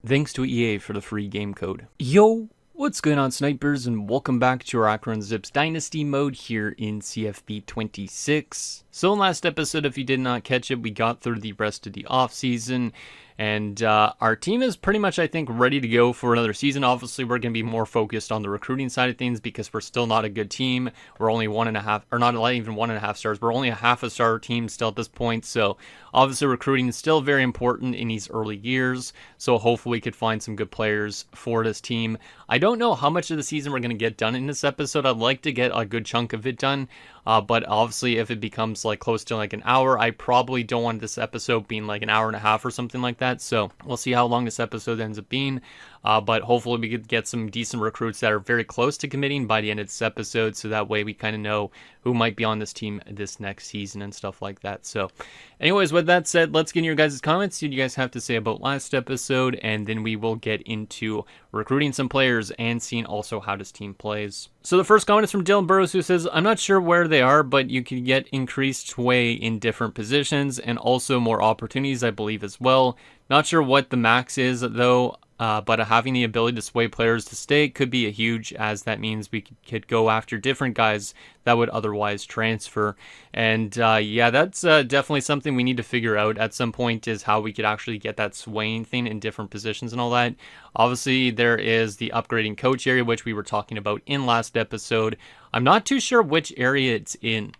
Thanks to EA for the free game code. Yo, what's going on, snipers, and welcome back to our Akron Zips Dynasty mode here in CFB 26. So in last episode, if you did not catch it, we got through the rest of the offseason, and our team is pretty much, I think, ready to go for another season. Obviously, we're going to be more focused on the recruiting side of things because we're still not a good team. We're only 1.5, or not even 1.5 stars. We're only a half a star team still at this point. So obviously, recruiting is still very important in these early years. So hopefully, we could find some good players for this team. I don't know how much of the season we're going to get done in this episode. I'd like to get a good chunk of it done. But obviously, if it becomes like close to like an hour, I probably don't want this episode being like an hour and a half or something like that. So we'll see how long this episode ends up being. But hopefully we could get some decent recruits that are very close to committing by the end of this episode. So that way we kind of know who might be on this team this next season and stuff like that. So anyways, with that said, let's get in your guys' comments, see what you guys have to say about last episode. And then we will get into recruiting some players and seeing also how this team plays. So the first comment is from Dylan Burrows, who says, I'm not sure where they are, but you can get increased sway in different positions and also more opportunities, I believe, as well. Not sure what the max is, though, but having the ability to sway players to stay could be a huge, as that means we could go after different guys that would otherwise transfer. And yeah, that's definitely something we need to figure out at some point, is how we could actually get that swaying thing in different positions and all that. Obviously, there is the upgrading coach area, which we were talking about in last episode. I'm not too sure which area it's in.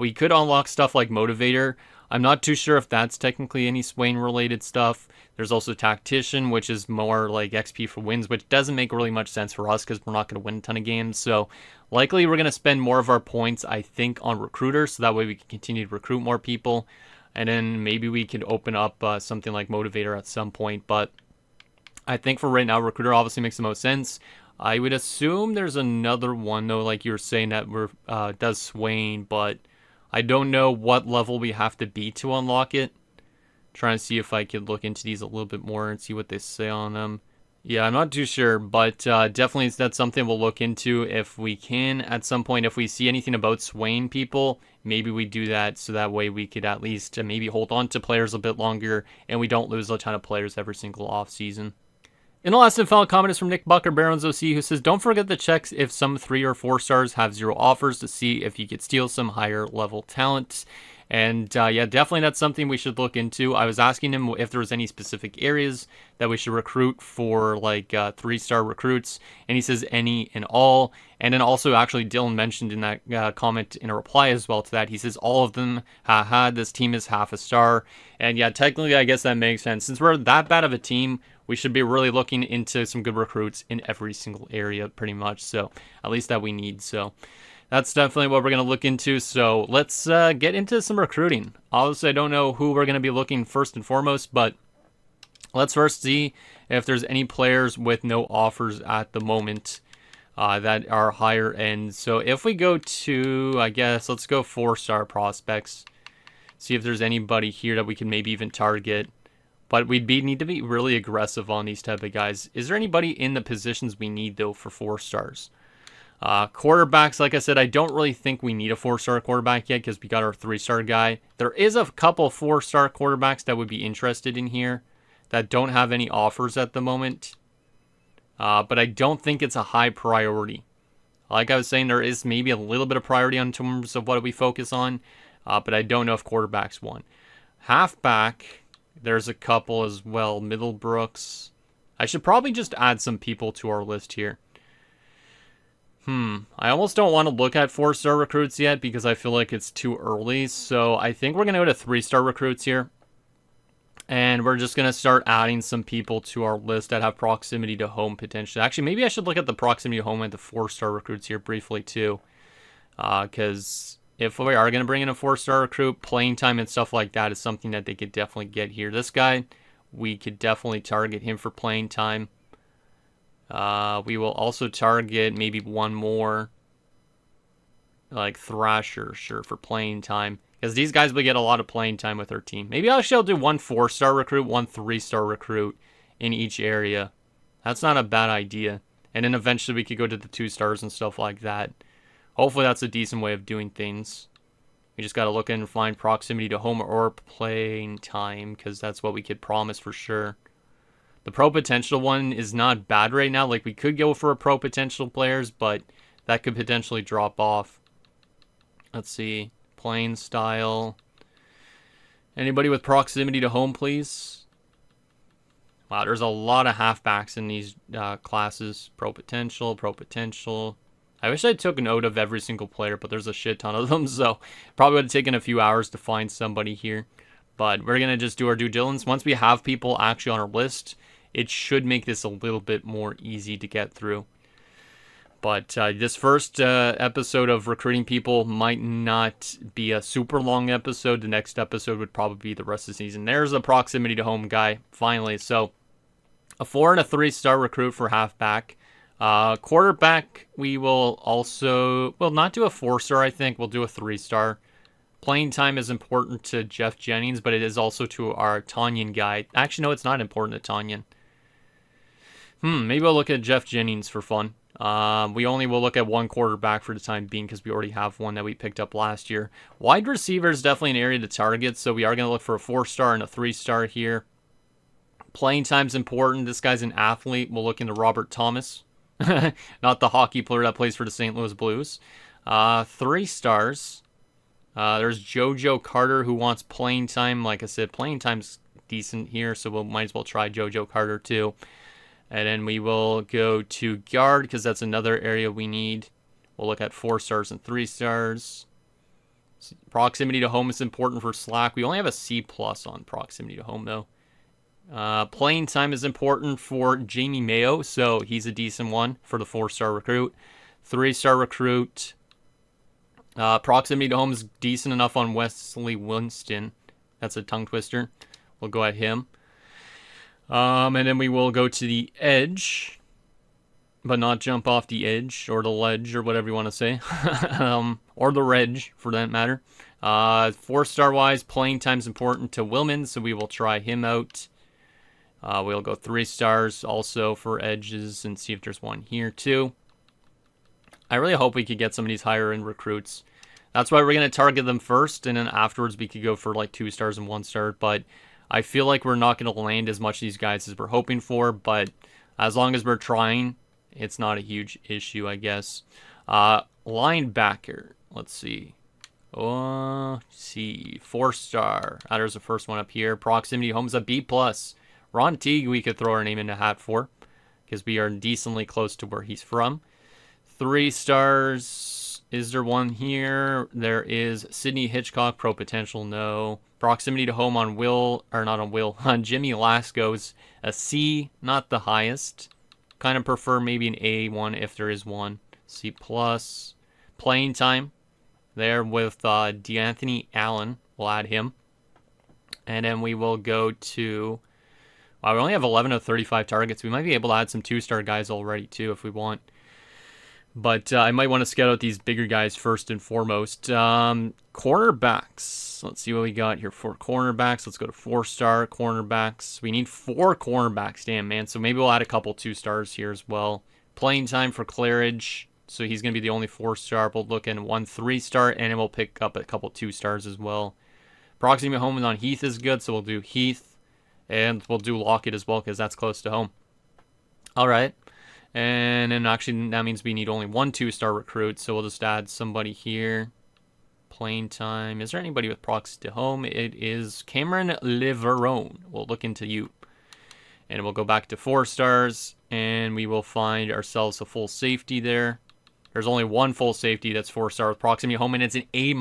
We could unlock stuff like motivator. I'm not too sure if that's technically any swaying related stuff. There's also tactician, which is more like XP for wins, which doesn't make really much sense for us because we're not going to win a ton of games. So likely we're going to spend more of our points, I think, on recruiter, so that way we can continue to recruit more people. And then maybe we could open up something like motivator at some point. But I think for right now, recruiter obviously makes the most sense. I would assume there's another one, though, like you were saying, that does swaying, but I don't know what level we have to be to unlock it. Trying to see if I could look into these a little bit more and see what they say on them. Yeah, I'm not too sure, but definitely that's something we'll look into if we can at some point. If we see anything about swaying people, maybe we do that, so that way we could at least maybe hold on to players a bit longer and we don't lose a ton of players every single off season. And the last and final comment is from Nick Bucker Barons OC, who says, don't forget to check if some 3 or 4 stars have 0 offers to see if you could steal some higher level talent. And yeah, definitely that's something we should look into. I was asking him if there was any specific areas that we should recruit for, like 3-star recruits, and he says any and all. And then also, actually, Dylan mentioned in that comment in a reply as well to that, he says all of them, haha, this team is half a star. And yeah, technically I guess that makes sense. Since we're that bad of a team, we should be really looking into some good recruits in every single area pretty much. So at least that we need. So that's definitely what we're going to look into. So let's get into some recruiting. Obviously, I don't know who we're going to be looking first and foremost, but let's first see if there's any players with no offers at the moment that are higher end. So if we go to, I guess, let's go 4-star prospects. See if there's anybody here that we can maybe even target. But we'd need to be really aggressive on these type of guys. Is there anybody in the positions we need, though, for 4 stars? Quarterbacks, like I said, I don't really think we need a 4-star quarterback yet because we got our 3-star guy. There is a couple 4-star quarterbacks that would be interested in here that don't have any offers at the moment. But I don't think it's a high priority. Like I was saying, there is maybe a little bit of priority in terms of what we focus on. But I don't know if quarterback's one. Halfback, there's a couple as well. Middlebrooks. I should probably just add some people to our list here. I almost don't want to look at 4-star recruits yet because I feel like it's too early. So I think we're going to go to 3-star recruits here. And we're just going to start adding some people to our list that have proximity to home potentially. Actually, maybe I should look at the proximity to home and the 4-star recruits here briefly too. Because if we are going to bring in a 4-star recruit, playing time and stuff like that is something that they could definitely get here. This guy, we could definitely target him for playing time. We will also target maybe one more, like Thrasher, sure, for playing time. Because these guys will get a lot of playing time with our team. Maybe I shall do 1 4-star recruit, 1 3-star recruit in each area. That's not a bad idea. And then eventually we could go to the 2 stars and stuff like that. Hopefully that's a decent way of doing things. We just got to look in and find proximity to home or playing time, because that's what we could promise for sure. The pro potential one is not bad right now. Like, we could go for a pro potential players, but that could potentially drop off. Let's see. Playing style. Anybody with proximity to home, please? Wow, there's a lot of halfbacks in these classes. Pro potential, pro potential. I wish I took note of every single player, but there's a shit ton of them, so probably would have taken a few hours to find somebody here. But we're going to just do our due diligence. Once we have people actually on our list, it should make this a little bit more easy to get through. But this first episode of recruiting people might not be a super long episode. The next episode would probably be the rest of the season. There's a proximity to home guy, finally. So a 4 and a 3-star recruit for halfback. Quarterback, we will also, well, not do a 4-star, I think. We'll do a 3-star. Playing time is important to Jeff Jennings, but it is also to our Tanyan guy. Actually, no, it's not important to Tanyan. Maybe we'll look at Jeff Jennings for fun. We only will look at one quarterback for the time being because we already have one that we picked up last year. Wide receiver is definitely an area to target, so we are going to look for a 4-star and a 3-star here. Playing time's important. This guy's an athlete. We'll look into Robert Thomas. Not the hockey player that plays for the St. Louis Blues. 3 stars. There's JoJo Carter who wants playing time. Like I said, playing time's decent here, so we might as well try JoJo Carter too. And then we will go to guard because that's another area we need. We'll look at 4 stars and 3 stars. Proximity to home is important for Slack. We only have a C+ on proximity to home though. Playing time is important for Jamie Mayo, so he's a decent one for the 4-star recruit. 3-star recruit. Proximity to home is decent enough on Wesley Winston. That's a tongue twister. We'll go at him. And then we will go to the edge, but not jump off the edge or the ledge or whatever you want to say, or the reg for that matter. 4-star wise, playing time's important to Willman, so we will try him out. We'll go 3 stars also for edges and see if there's one here too. I really hope we could get some of these higher end recruits. That's why we're going to target them first, and then afterwards we could go for like 2 stars and 1 star, but I feel like we're not going to land as much of these guys as we're hoping for, but as long as we're trying, it's not a huge issue, I guess. Linebacker, let's see. 4-star. There's the first one up here. Proximity home's a B+. Ron Teague, we could throw our name in the hat for, because we are decently close to where he's from. 3 stars. Is there one here? There is Sidney Hitchcock, pro potential, no. Proximity to home on on Jimmy Lasco's a C, not the highest. Kind of prefer maybe an A1 if there is one. C+. Playing time there with DeAnthony Allen. We'll add him. And then we will go to... we only have 11 of 35 targets. We might be able to add some 2-star guys already too if we want. But I might want to scout out these bigger guys first and foremost. Cornerbacks. Let's see what we got here for cornerbacks. Let's go to 4-star cornerbacks. We need 4 cornerbacks. Damn, man. So maybe we'll add a couple 2-stars here as well. Playing time for Claridge. So he's going to be the only 4-star. We'll look in 1 3-star, and then we'll pick up a couple 2-stars as well. Proximity home on Heath is good, so we'll do Heath. And we'll do Lockett as well, because that's close to home. All right. And then actually, that means we need only 1 2-star recruit, so we'll just add somebody here. Playing time. Is there anybody with prox to home? It is Cameron Liverone. We'll look into you. And we'll go back to 4 stars, and we will find ourselves a full safety there. There's only 1 full safety that's 4-star with proximity home, and it's an A-.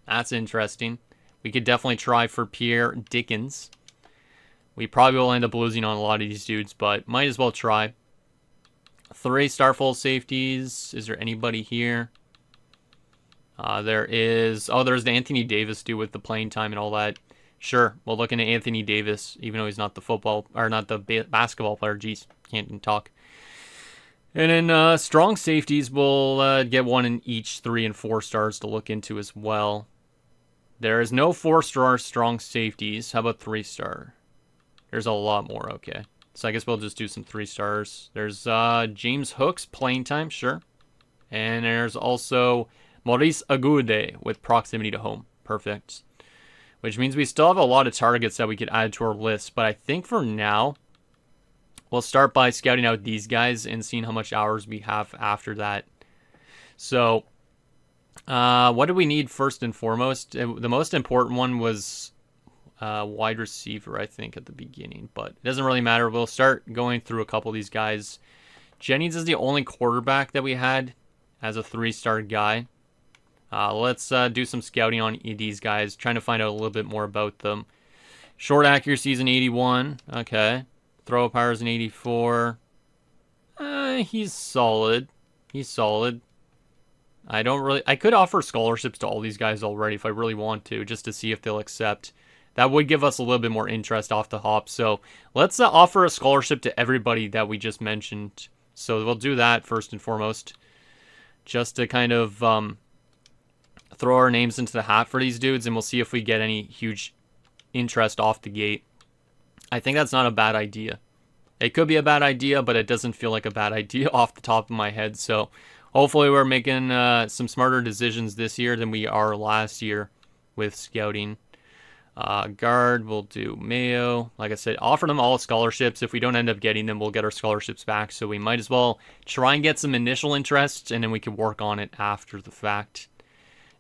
That's interesting. We could definitely try for Pierre Dickens. We probably will end up losing on a lot of these dudes, but might as well try. 3-star full safeties. Is there anybody here? There's the Anthony Davis dude with the playing time and all that. Sure, we'll look into Anthony Davis, even though he's not the basketball player. Jeez, can't even talk. And then strong safeties, we'll get 1 in each 3 and 4 stars to look into as well. There is no 4-star strong safeties. How about 3-star? There's a lot more, okay. So I guess we'll just do some 3 stars. There's James Hooks, playing time, sure. And there's also Maurice Agude with proximity to home. Perfect. Which means we still have a lot of targets that we could add to our list. But I think for now, we'll start by scouting out these guys and seeing how much hours we have after that. So, what do we need first and foremost? The most important one was wide receiver, I think, at the beginning, but it doesn't really matter. We'll start going through a couple of these guys. Jennings is the only quarterback that we had as a 3-star guy. Let's do some scouting on these guys, trying to find out a little bit more about them. Short accuracy is an 81. Okay. Throw power is an 84. He's solid. He's solid. I could offer scholarships to all these guys already if I really want to, just to see if they'll accept. That would give us a little bit more interest off the hop. So let's offer a scholarship to everybody that we just mentioned. So we'll do that first and foremost, just to kind of throw our names into the hat for these dudes, and we'll see if we get any huge interest off the gate. I think that's not a bad idea. It could be a bad idea, but it doesn't feel like a bad idea off the top of my head. So hopefully we're making some smarter decisions this year than we are last year with scouting. Guard, we'll do Mayo. Like I said, offer them all scholarships. If we don't end up getting them, we'll get our scholarships back. So we might as well try and get some initial interest, and then we can work on it after the fact.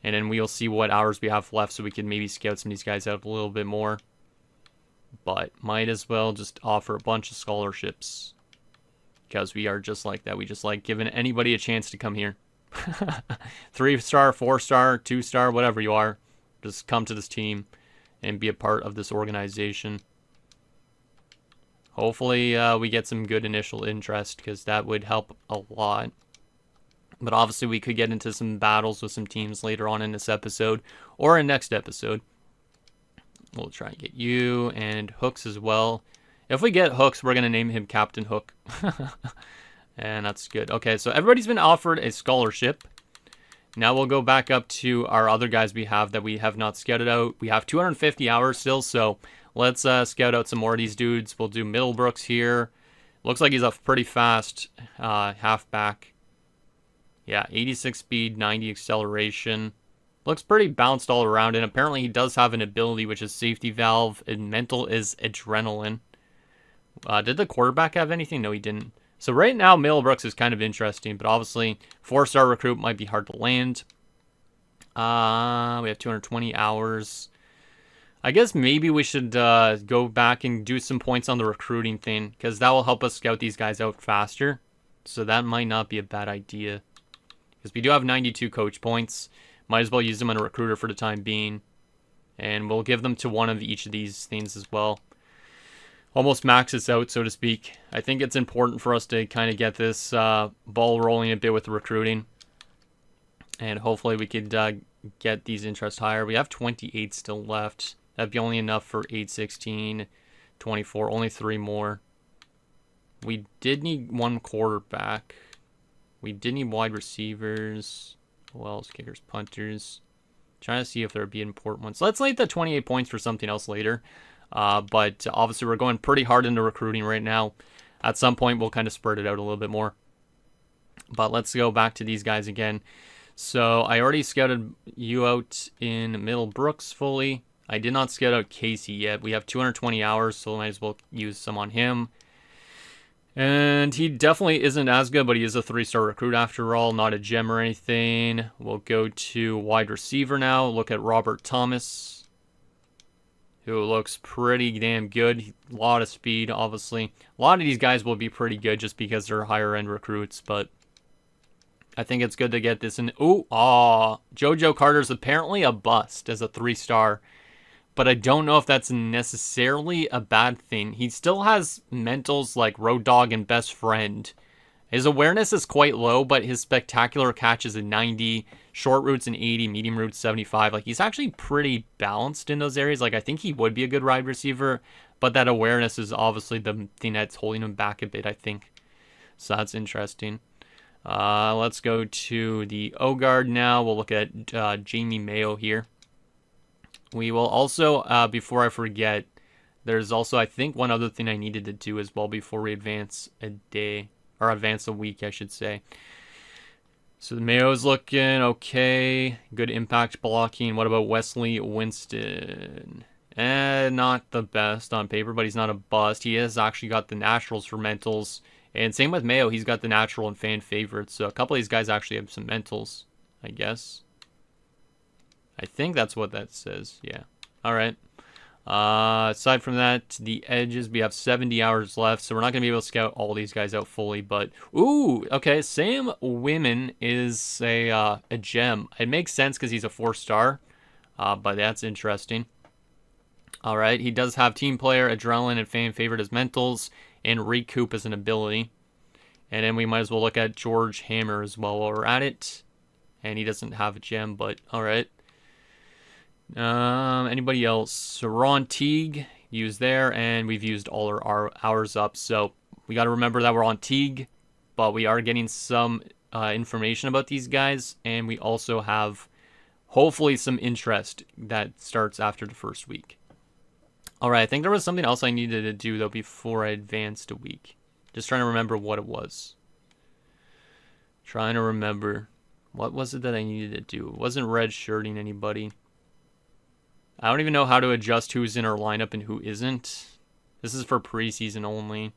And then we'll see what hours we have left so we can maybe scout some of these guys out a little bit more. But might as well just offer a bunch of scholarships, because we are just like that. We just like giving anybody a chance to come here. 3-star, 4-star, 2-star, whatever you are. Just come to this team and be a part of this organization. Hopefully we get some good initial interest, because that would help a lot. But obviously we could get into some battles with some teams later on in this episode or in next episode. We'll try and get you and Hooks as well. If we get Hooks, we're going to name him Captain Hook. And that's good. Okay, so everybody's been offered a scholarship. Now we'll go back up to our other guys we have that we have not scouted out. We have 250 hours still, so let's scout out some more of these dudes. We'll do Middlebrooks here. Looks like he's a pretty fast halfback. Yeah, 86 speed, 90 acceleration. Looks pretty bounced all around, and apparently he does have an ability, which is safety valve, and mental is adrenaline. Did the quarterback have anything? No, he didn't. So right now, Middlebrooks is kind of interesting, but obviously 4-star recruit might be hard to land. We have 220 hours. I guess maybe we should go back and do some points on the recruiting thing, because that will help us scout these guys out faster. So that might not be a bad idea, because we do have 92 coach points. Might as well use them on a recruiter for the time being. And we'll give them to one of each of these things as well. Almost max this out, so to speak. I think it's important for us to kind of get this ball rolling a bit with the recruiting. And hopefully we could get these interests higher. We have 28 still left. That'd be only enough for 8, 16, 24. Only 3 more. We did need 1 quarterback. We did need wide receivers. Who else? Kickers, punters. Trying to see if there would be important ones. Let's leave the 28 points for something else later. But obviously we're going pretty hard into recruiting right now. At some point we'll kind of spurt it out a little bit more. But let's go back to these guys again. So I already scouted you out in Middlebrooks fully. I did not scout out Casey yet. We have 220 hours, so I might as well use some on him. And he definitely isn't as good, but he is a 3-star recruit after all, not a gem or anything. We'll go to wide receiver now. Look at Robert Thomas, who looks pretty damn good. A lot of speed, obviously. A lot of these guys will be pretty good just because they're higher-end recruits, but I think it's good to get this in. JoJo Carter's apparently a bust as a 3-star. But I don't know if that's necessarily a bad thing. He still has mentals like Road Dogg and Best Friend. His awareness is quite low, but his spectacular catch is a 90, short routes an 80, medium routes 75. Like, he's actually pretty balanced in those areas. Like, I think he would be a good wide receiver, but that awareness is obviously the thing that's holding him back a bit, I think. So that's interesting. Let's go to the O-Guard now. We'll look at Jamie Mayo here. We will also, before I forget, there's also, I think, one other thing I needed to do as well before we advance a day, or advance a week, I should say. So the Mayo's looking okay. Good impact blocking. What about Wesley Winston? Not the best on paper, but he's not a bust. He has actually got the naturals for mentals. And same with Mayo, he's got the natural and fan favorites. So a couple of these guys actually have some mentals, I guess. I think that's what that says. Yeah. All right. Aside from that, the edges, we have 70 hours left, so we're not going to be able to scout all these guys out fully, but... Ooh, okay, Sam Women is a gem. It makes sense because he's a 4-star, but that's interesting. All right, he does have team player, adrenaline, and fan favorite as mentals, and recoup as an ability. And then we might as well look at George Hammer as well while we're at it. And he doesn't have a gem, but all right. Anybody else? Ron Teague, used there, and we've used all our hours up. So we got to remember that we're on Teague, but we are getting some information about these guys, and we also have hopefully some interest that starts after the first week. All right, I think there was something else I needed to do though before I advanced a week. Just trying to remember what it was. Trying to remember. What was it that I needed to do? It wasn't red shirting anybody. I don't even know how to adjust who's in our lineup and who isn't. This is for preseason only.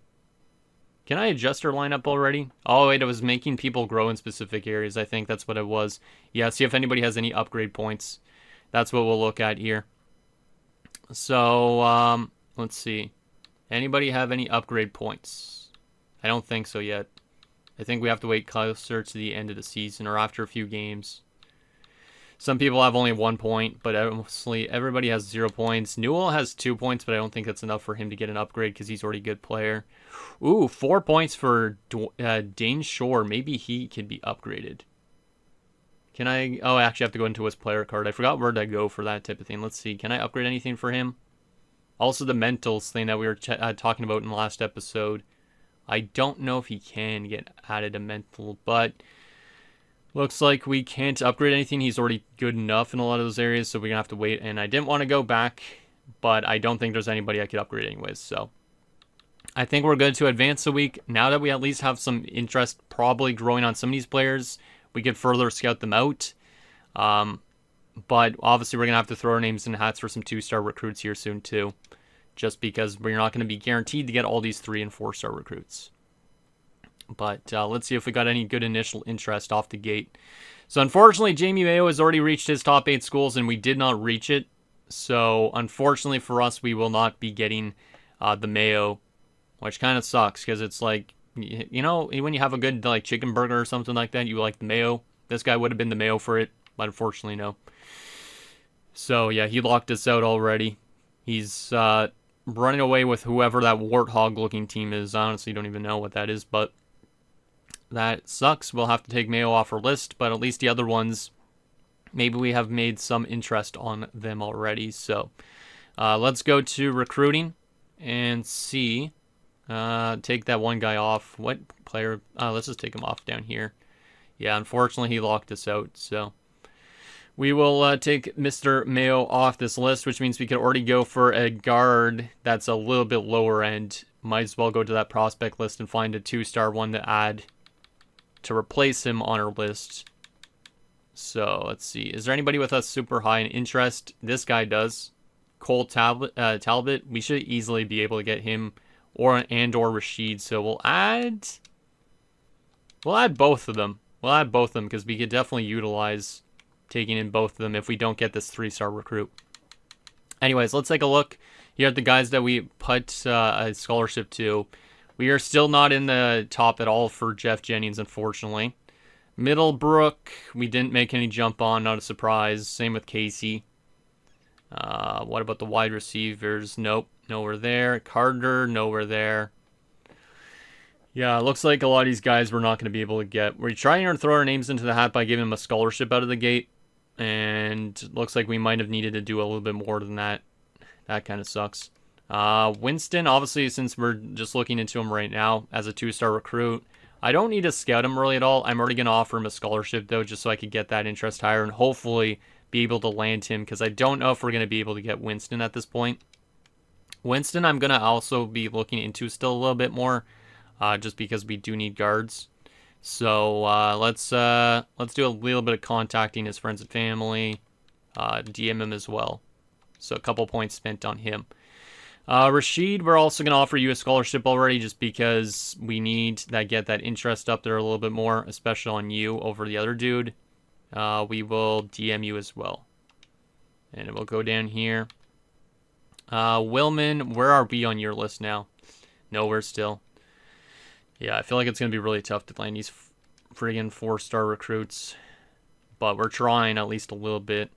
Can I adjust our lineup already? Oh, wait, it was making people grow in specific areas. I think that's what it was. Yeah, see if anybody has any upgrade points. That's what we'll look at here. So, let's see. Anybody have any upgrade points? I don't think so yet. I think we have to wait closer to the end of the season or after a few games. Some people have only 1 point, but mostly everybody has 0 points. Newell has 2 points, but I don't think that's enough for him to get an upgrade because he's already a good player. Ooh, 4 points for Dane Shore. Maybe he could be upgraded. Can I... Oh, I actually have to go into his player card. I forgot where to go for that type of thing. Let's see. Can I upgrade anything for him? Also, the mentals thing that we were talking about in the last episode. I don't know if he can get added a mental, but... Looks like we can't upgrade anything. He's already good enough in a lot of those areas, so we're going to have to wait. And I didn't want to go back, but I don't think there's anybody I could upgrade anyways. So I think we're good to advance a week. Now that we at least have some interest probably growing on some of these players, we could further scout them out. But obviously we're going to have to throw our names in hats for some 2-star recruits here soon too. Just because we're not going to be guaranteed to get all these 3- and 4-star recruits. But let's see if we got any good initial interest off the gate. So unfortunately, Jamie Mayo has already reached his top 8 schools, and we did not reach it. So unfortunately for us, we will not be getting the Mayo, which kind of sucks because it's like, you know, when you have a good like chicken burger or something like that, you like the Mayo. This guy would have been the Mayo for it, but unfortunately, no. So yeah, he locked us out already. He's running away with whoever that warthog-looking team is. I honestly don't even know what that is, but that sucks. We'll have to take Mayo off our list, but at least the other ones, maybe we have made some interest on them already. So let's go to recruiting and see. Take that one guy off. What player? Let's just take him off down here. Yeah, unfortunately, he locked us out. So we will take Mr. Mayo off this list, which means we could already go for a guard that's a little bit lower end. Might as well go to that prospect list and find a 2-star one to add to replace him on our list. So let's see. Is there anybody with us super high in interest? This guy does. Cole Talbot. We should easily be able to get him or Rashid. So we'll add both of them. We'll add both of them because we could definitely utilize taking in both of them if we don't get this 3-star recruit. Anyways, let's take a look here at the guys that we put a scholarship to. We are still not in the top at all for Jeff Jennings, unfortunately. Middlebrook, we didn't make any jump on, not a surprise. Same with Casey. What about the wide receivers? Nope, nowhere there. Carter, nowhere there. Yeah, it looks like a lot of these guys we're not going to be able to get. We're trying to throw our names into the hat by giving them a scholarship out of the gate. And looks like we might have needed to do a little bit more than that. That kind of sucks. Winston, obviously, since we're just looking into him right now as a 2-star recruit, I don't need to scout him really at all. I'm already going to offer him a scholarship, though, just so I could get that interest higher and hopefully be able to land him, because I don't know if we're going to be able to get Winston at this point. Winston, I'm going to also be looking into still a little bit more, just because we do need guards. So let's do a little bit of contacting his friends and family, DM him as well. So a couple points spent on him. Rashid, we're also going to offer you a scholarship already just because we need to get that interest up there a little bit more, especially on you over the other dude. We will DM you as well. And it will go down here. Willman, where are we on your list now? Nowhere still. Yeah, I feel like it's going to be really tough to land these friggin' 4-star recruits. But we're trying at least a little bit.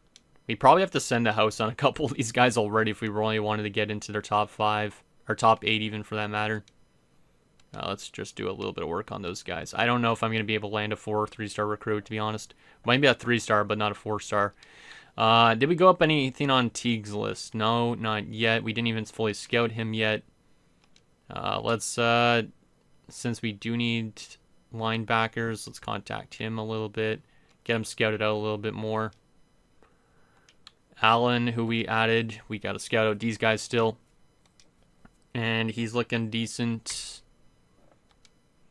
We probably have to send a house on a couple of these guys already if we really wanted to get into their top 5. Or top 8 even for that matter. Let's just do a little bit of work on those guys. I don't know if I'm going to be able to land a 4 or 3-star recruit, to be honest. Might be a 3-star, but not a 4-star. Did we go up anything on Teague's list? No, not yet. We didn't even fully scout him yet. Since we do need linebackers, let's contact him a little bit. Get him scouted out a little bit more. Allen, who we added, we got to scout out these guys still. And he's looking decent.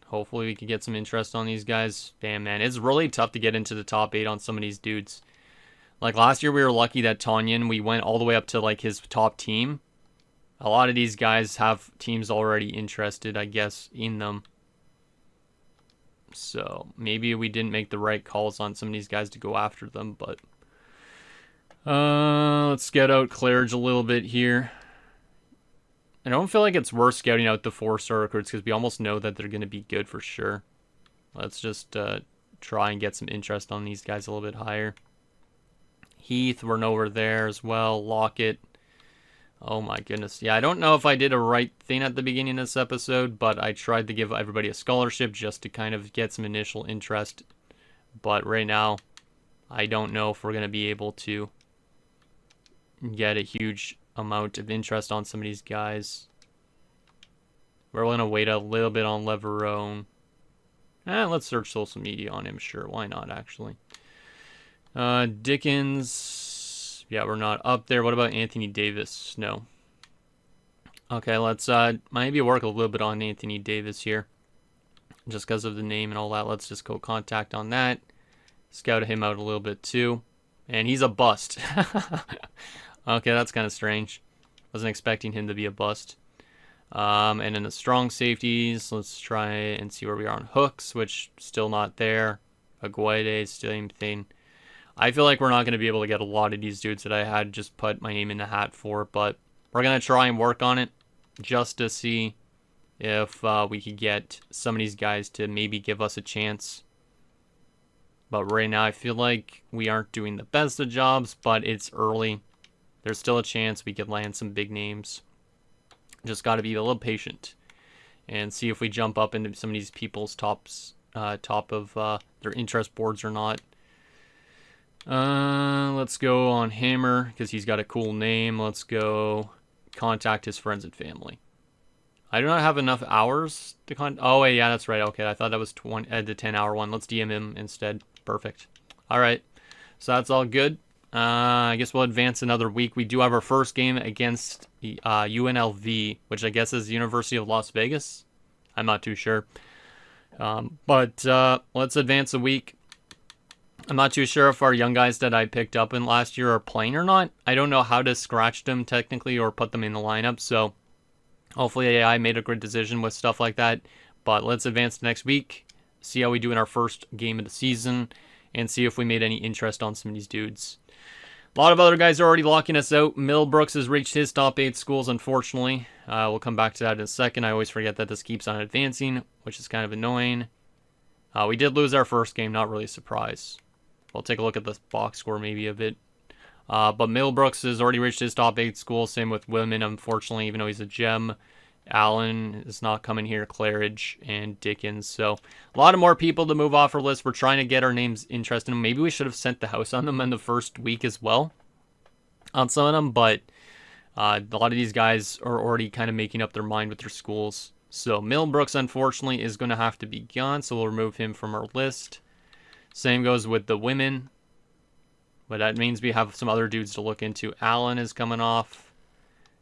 Hopefully we can get some interest on these guys. Damn, man, it's really tough to get into the top 8 on some of these dudes. Like last year we were lucky that Tanyan, we went all the way up to like his top team. A lot of these guys have teams already interested, I guess, in them. So maybe we didn't make the right calls on some of these guys to go after them, but let's scout out Claridge a little bit here. I don't feel like it's worth scouting out the 4-star recruits because we almost know that they're going to be good for sure. Let's just try and get some interest on these guys a little bit higher. Heath, we're nowhere there as well. Lockett. Oh my goodness. Yeah, I don't know if I did a right thing at the beginning of this episode, but I tried to give everybody a scholarship just to kind of get some initial interest. But right now, I don't know if we're going to be able to get a huge amount of interest on some of these guys. We're going to wait a little bit on Leverone. Let's search social media on him. Sure, why not, actually. Dickens. Yeah, we're not up there. What about Anthony Davis? No. Okay, let's maybe work a little bit on Anthony Davis here. Just because of the name and all that. Let's just go contact on that. Scout him out a little bit too. And he's a bust. Okay, that's kind of strange. Wasn't expecting him to be a bust. And then the strong safeties. Let's try and see where we are on hooks, which still not there. Aguade, same thing. I feel like we're not going to be able to get a lot of these dudes that I had just put my name in the hat for, but we're going to try and work on it just to see if we could get some of these guys to maybe give us a chance. But right now I feel like we aren't doing the best of jobs, but it's early. There's still a chance we could land some big names. Just got to be a little patient and see if we jump up into some of these people's top of their interest boards or not. Let's go on Hammer because he's got a cool name. Let's go contact his friends and family. I do not have enough hours to oh wait, yeah, that's right. Okay, I thought that was the 10-hour one. Let's DM him instead. Perfect. All right, so that's all good. I guess we'll advance another week. We do have our first game against UNLV, which I guess is University of Las Vegas. I'm not too sure. But let's advance a week. I'm not too sure if our young guys that I picked up in last year are playing or not. I don't know how to scratch them technically or put them in the lineup. So hopefully AI made a good decision with stuff like that. But let's advance next week, see how we do in our first game of the season, and see if we made any interest on some of these dudes. A lot of other guys are already locking us out. Millbrooks has reached his top 8 schools, unfortunately. We'll come back to that in a second. I always forget that this keeps on advancing, which is kind of annoying. We did lose our first game, not really a surprise. We'll take a look at the box score maybe a bit. But Millbrooks has already reached his top 8 school. Same with Women, unfortunately, even though he's a gem. Allen is not coming here. Claridge and Dickens. So a lot of more people to move off our list. We're trying to get our names interested. Maybe we should have sent the house on them in the first week as well. On some of them. But a lot of these guys are already kind of making up their mind with their schools. So Millbrooks, unfortunately, is going to have to be gone. So we'll remove him from our list. Same goes with the women. But that means we have some other dudes to look into. Allen is coming off.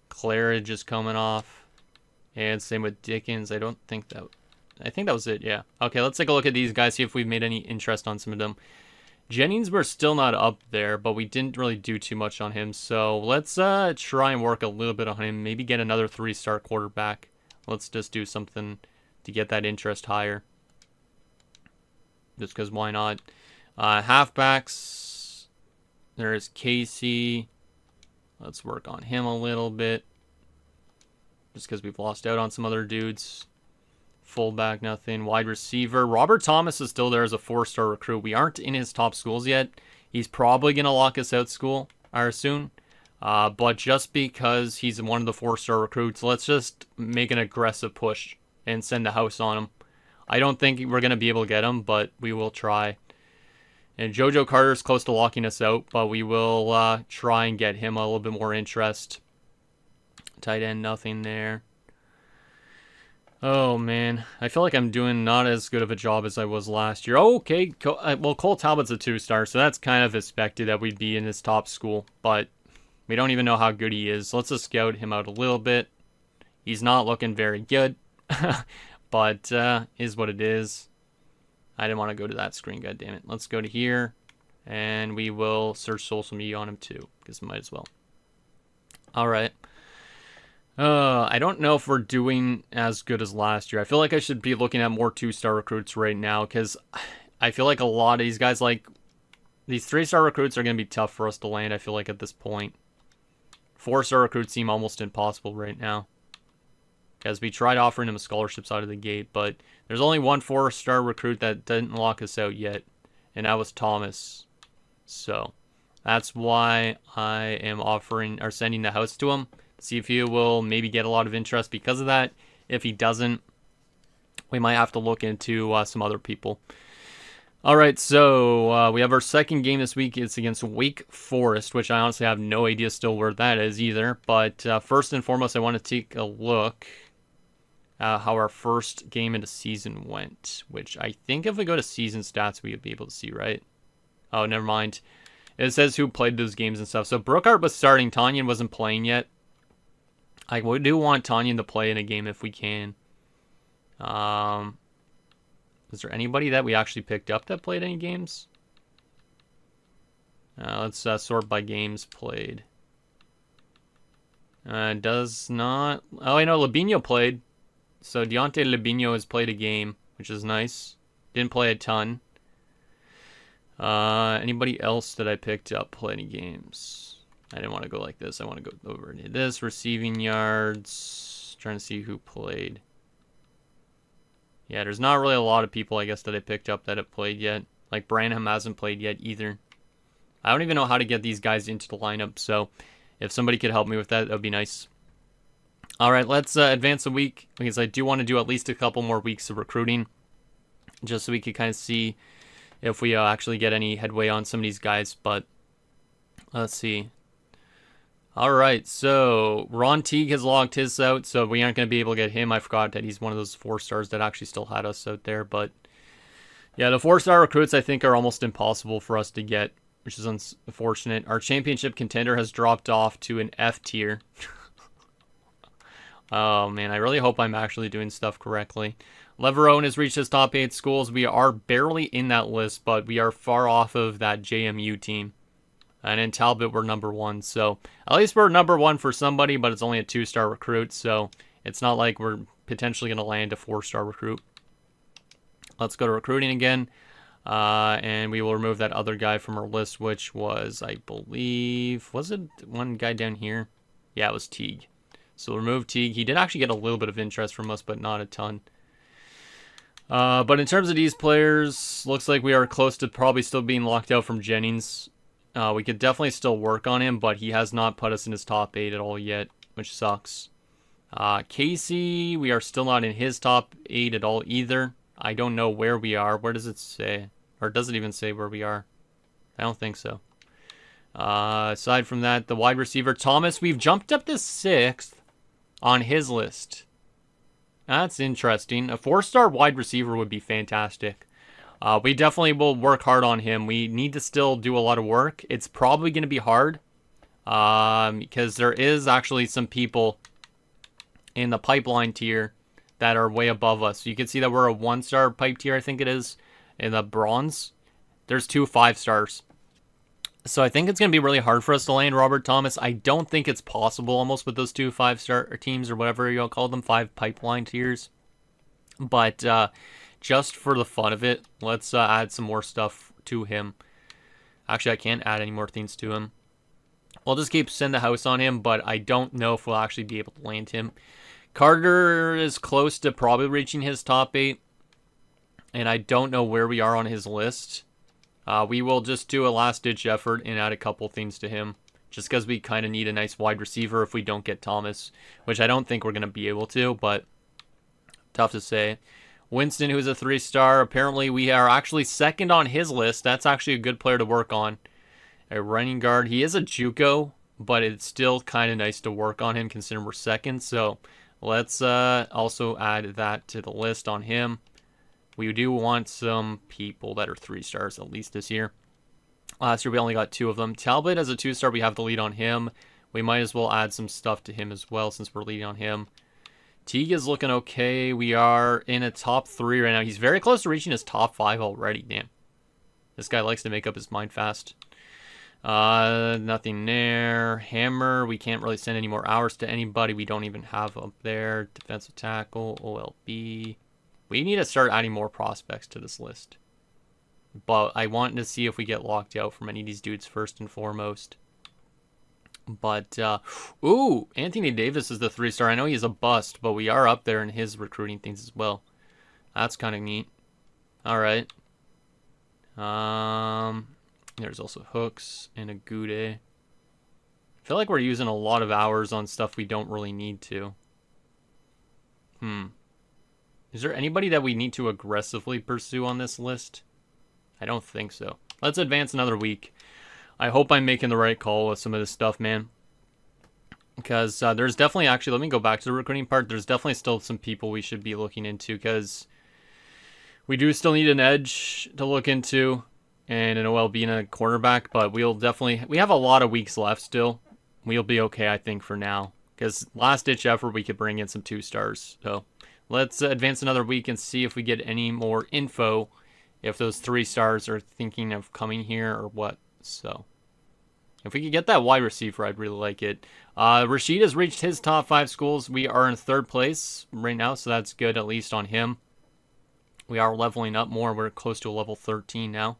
Claridge is coming off. And same with Dickens. I think that was it, yeah. Okay, let's take a look at these guys, see if we've made any interest on some of them. Jennings, we're still not up there, but we didn't really do too much on him. So let's try and work a little bit on him. Maybe get another 3-star quarterback. Let's just do something to get that interest higher. Just because why not? Halfbacks. There's Casey. Let's work on him a little bit. Just because we've lost out on some other dudes. Fullback, nothing. Wide receiver. Robert Thomas is still there as a 4-star recruit. We aren't in his top schools yet. He's probably going to lock us out school soon. But just because he's one of the 4-star recruits, let's just make an aggressive push and send the house on him. I don't think we're going to be able to get him, but we will try. And JoJo Carter's close to locking us out, but we will try and get him a little bit more interest. Tight end, nothing there. Oh, man. I feel like I'm doing not as good of a job as I was last year. Oh, okay. Well, Cole Talbot's a 2-star, so that's kind of expected that we'd be in his top school. But we don't even know how good he is. Let's just scout him out a little bit. He's not looking very good. But is what it is. I didn't want to go to that screen, goddammit. Let's go to here. And we will search social media on him too. Because we might as well. Alright. I don't know if we're doing as good as last year. I feel like I should be looking at more 2-star recruits right now, because I feel like a lot of these guys, like, these 3-star recruits are going to be tough for us to land, I feel like, at this point. 4-star recruits seem almost impossible right now, because we tried offering them scholarships out of the gate, but there's only one 4-star recruit that didn't lock us out yet, and that was Thomas. So that's why I am offering or sending the house to him. See if he will maybe get a lot of interest because of that. If he doesn't, we might have to look into some other people. All right, so we have our second game this week. It's against Wake Forest, which I honestly have no idea still where that is either. But first and foremost, I want to take a look at how our first game in the season went, which I think if we go to season stats, we would be able to see, right? Oh, never mind. It says who played those games and stuff. So Brookhart was starting. Tanyan wasn't playing yet. I do want Tanyan to play in a game if we can. Is there anybody that we actually picked up that played any games? Let's sort by games played. Does not... Oh, I know Labinho played. So Deontay Labinho has played a game, which is nice. Didn't play a ton. Anybody else that I picked up play any games? I didn't want to go like this. I want to go over to this. Receiving yards. Trying to see who played. Yeah, there's not really a lot of people, I guess, that I picked up that have played yet. Like, Branham hasn't played yet either. I don't even know how to get these guys into the lineup, so if somebody could help me with that, that would be nice. All right, let's advance a week, because I do want to do at least a couple more weeks of recruiting, just so we could kind of see if we actually get any headway on some of these guys, but let's see. All right, so Ron Teague has logged his out, so we aren't going to be able to get him. I forgot that he's one of those 4-stars that actually still had us out there. But yeah, the 4-star recruits I think are almost impossible for us to get, which is unfortunate. Our championship contender has dropped off to an F tier. Oh man, I really hope I'm actually doing stuff correctly. Leverone has reached his top 8 schools. We are barely in that list, but we are far off of that JMU team. And in Talbot, we're number 1. So at least we're number 1 for somebody, but it's only a 2-star recruit. So it's not like we're potentially going to land a 4-star recruit. Let's go to recruiting again. And we will remove that other guy from our list, which was, I believe, was it one guy down here? Yeah, it was Teague. So we'll remove Teague. He did actually get a little bit of interest from us, but not a ton. But in terms of these players, looks like we are close to probably still being locked out from Jennings. We could definitely still work on him, but he has not put us in his top 8 at all yet, which sucks. Casey, we are still not in his top 8 at all either. I don't know where we are. Where does it say? Or does it even say where we are? I don't think so. Aside from that, the wide receiver, Thomas, we've jumped up to 6th on his list. That's interesting. A 4-star wide receiver would be fantastic. We definitely will work hard on him. We need to still do a lot of work. It's probably going to be hard because there is actually some people in the pipeline tier that are way above us. You can see that we're a 1-star pipe tier, I think it is, in the bronze. there's 2 5-stars. So I think it's going to be really hard for us to land Robert Thomas. I don't think it's possible almost with those 2 5-star teams or whatever you'll call them, 5 pipeline tiers. But just for the fun of it, let's add some more stuff to him. Actually, I can't add any more things to him. We'll just keep send the house on him, but I don't know if we'll actually be able to land him. Carter is close to probably reaching his top 8. And I don't know where we are on his list. We will just do a last-ditch effort and add a couple things to him. Just because we kind of need a nice wide receiver if we don't get Thomas. Which I don't think we're going to be able to, but tough to say. Winston, who's a 3-star. Apparently, we are actually second on his list. That's actually a good player to work on. A running guard. He is a JUCO, but it's still kind of nice to work on him considering we're second. So let's also add that to the list on him. We do want some people that are 3-stars at least this year. Last year we only got 2 of them. Talbot as a 2-star, we have the lead on him. We might as well add some stuff to him as well since we're leading on him. Teague is looking okay. We are in a top 3 right now. He's very close to reaching his top 5 already. Damn. This guy likes to make up his mind fast. Nothing there. Hammer, we can't really send any more hours to anybody. We don't even have up there. Defensive tackle, OLB. We need to start adding more prospects to this list. But I want to see if we get locked out from any of these dudes first and foremost. But, ooh, Anthony Davis is the 3-star. I know he's a bust, but we are up there in his recruiting things as well. That's kind of neat. All right. There's also Hooks and a Gude. I feel like we're using a lot of hours on stuff we don't really need to. Is there anybody that we need to aggressively pursue on this list? I don't think so. Let's advance another week. I hope I'm making the right call with some of this stuff, man. Because there's definitely, actually, let me go back to the recruiting part. There's definitely still some people we should be looking into because we do still need an edge to look into and an OLB and a cornerback. But we'll definitely, we have a lot of weeks left still. We'll be okay, I think, for now. Because last-ditch effort, we could bring in some 2-stars. So let's advance another week and see if we get any more info. If those 3-stars are thinking of coming here or what. So if we could get that wide receiver, I'd really like it. Rashid has reached his top 5 schools. We are in 3rd place right now, so that's good, at least on him. We are leveling up more. We're close to a level 13 now.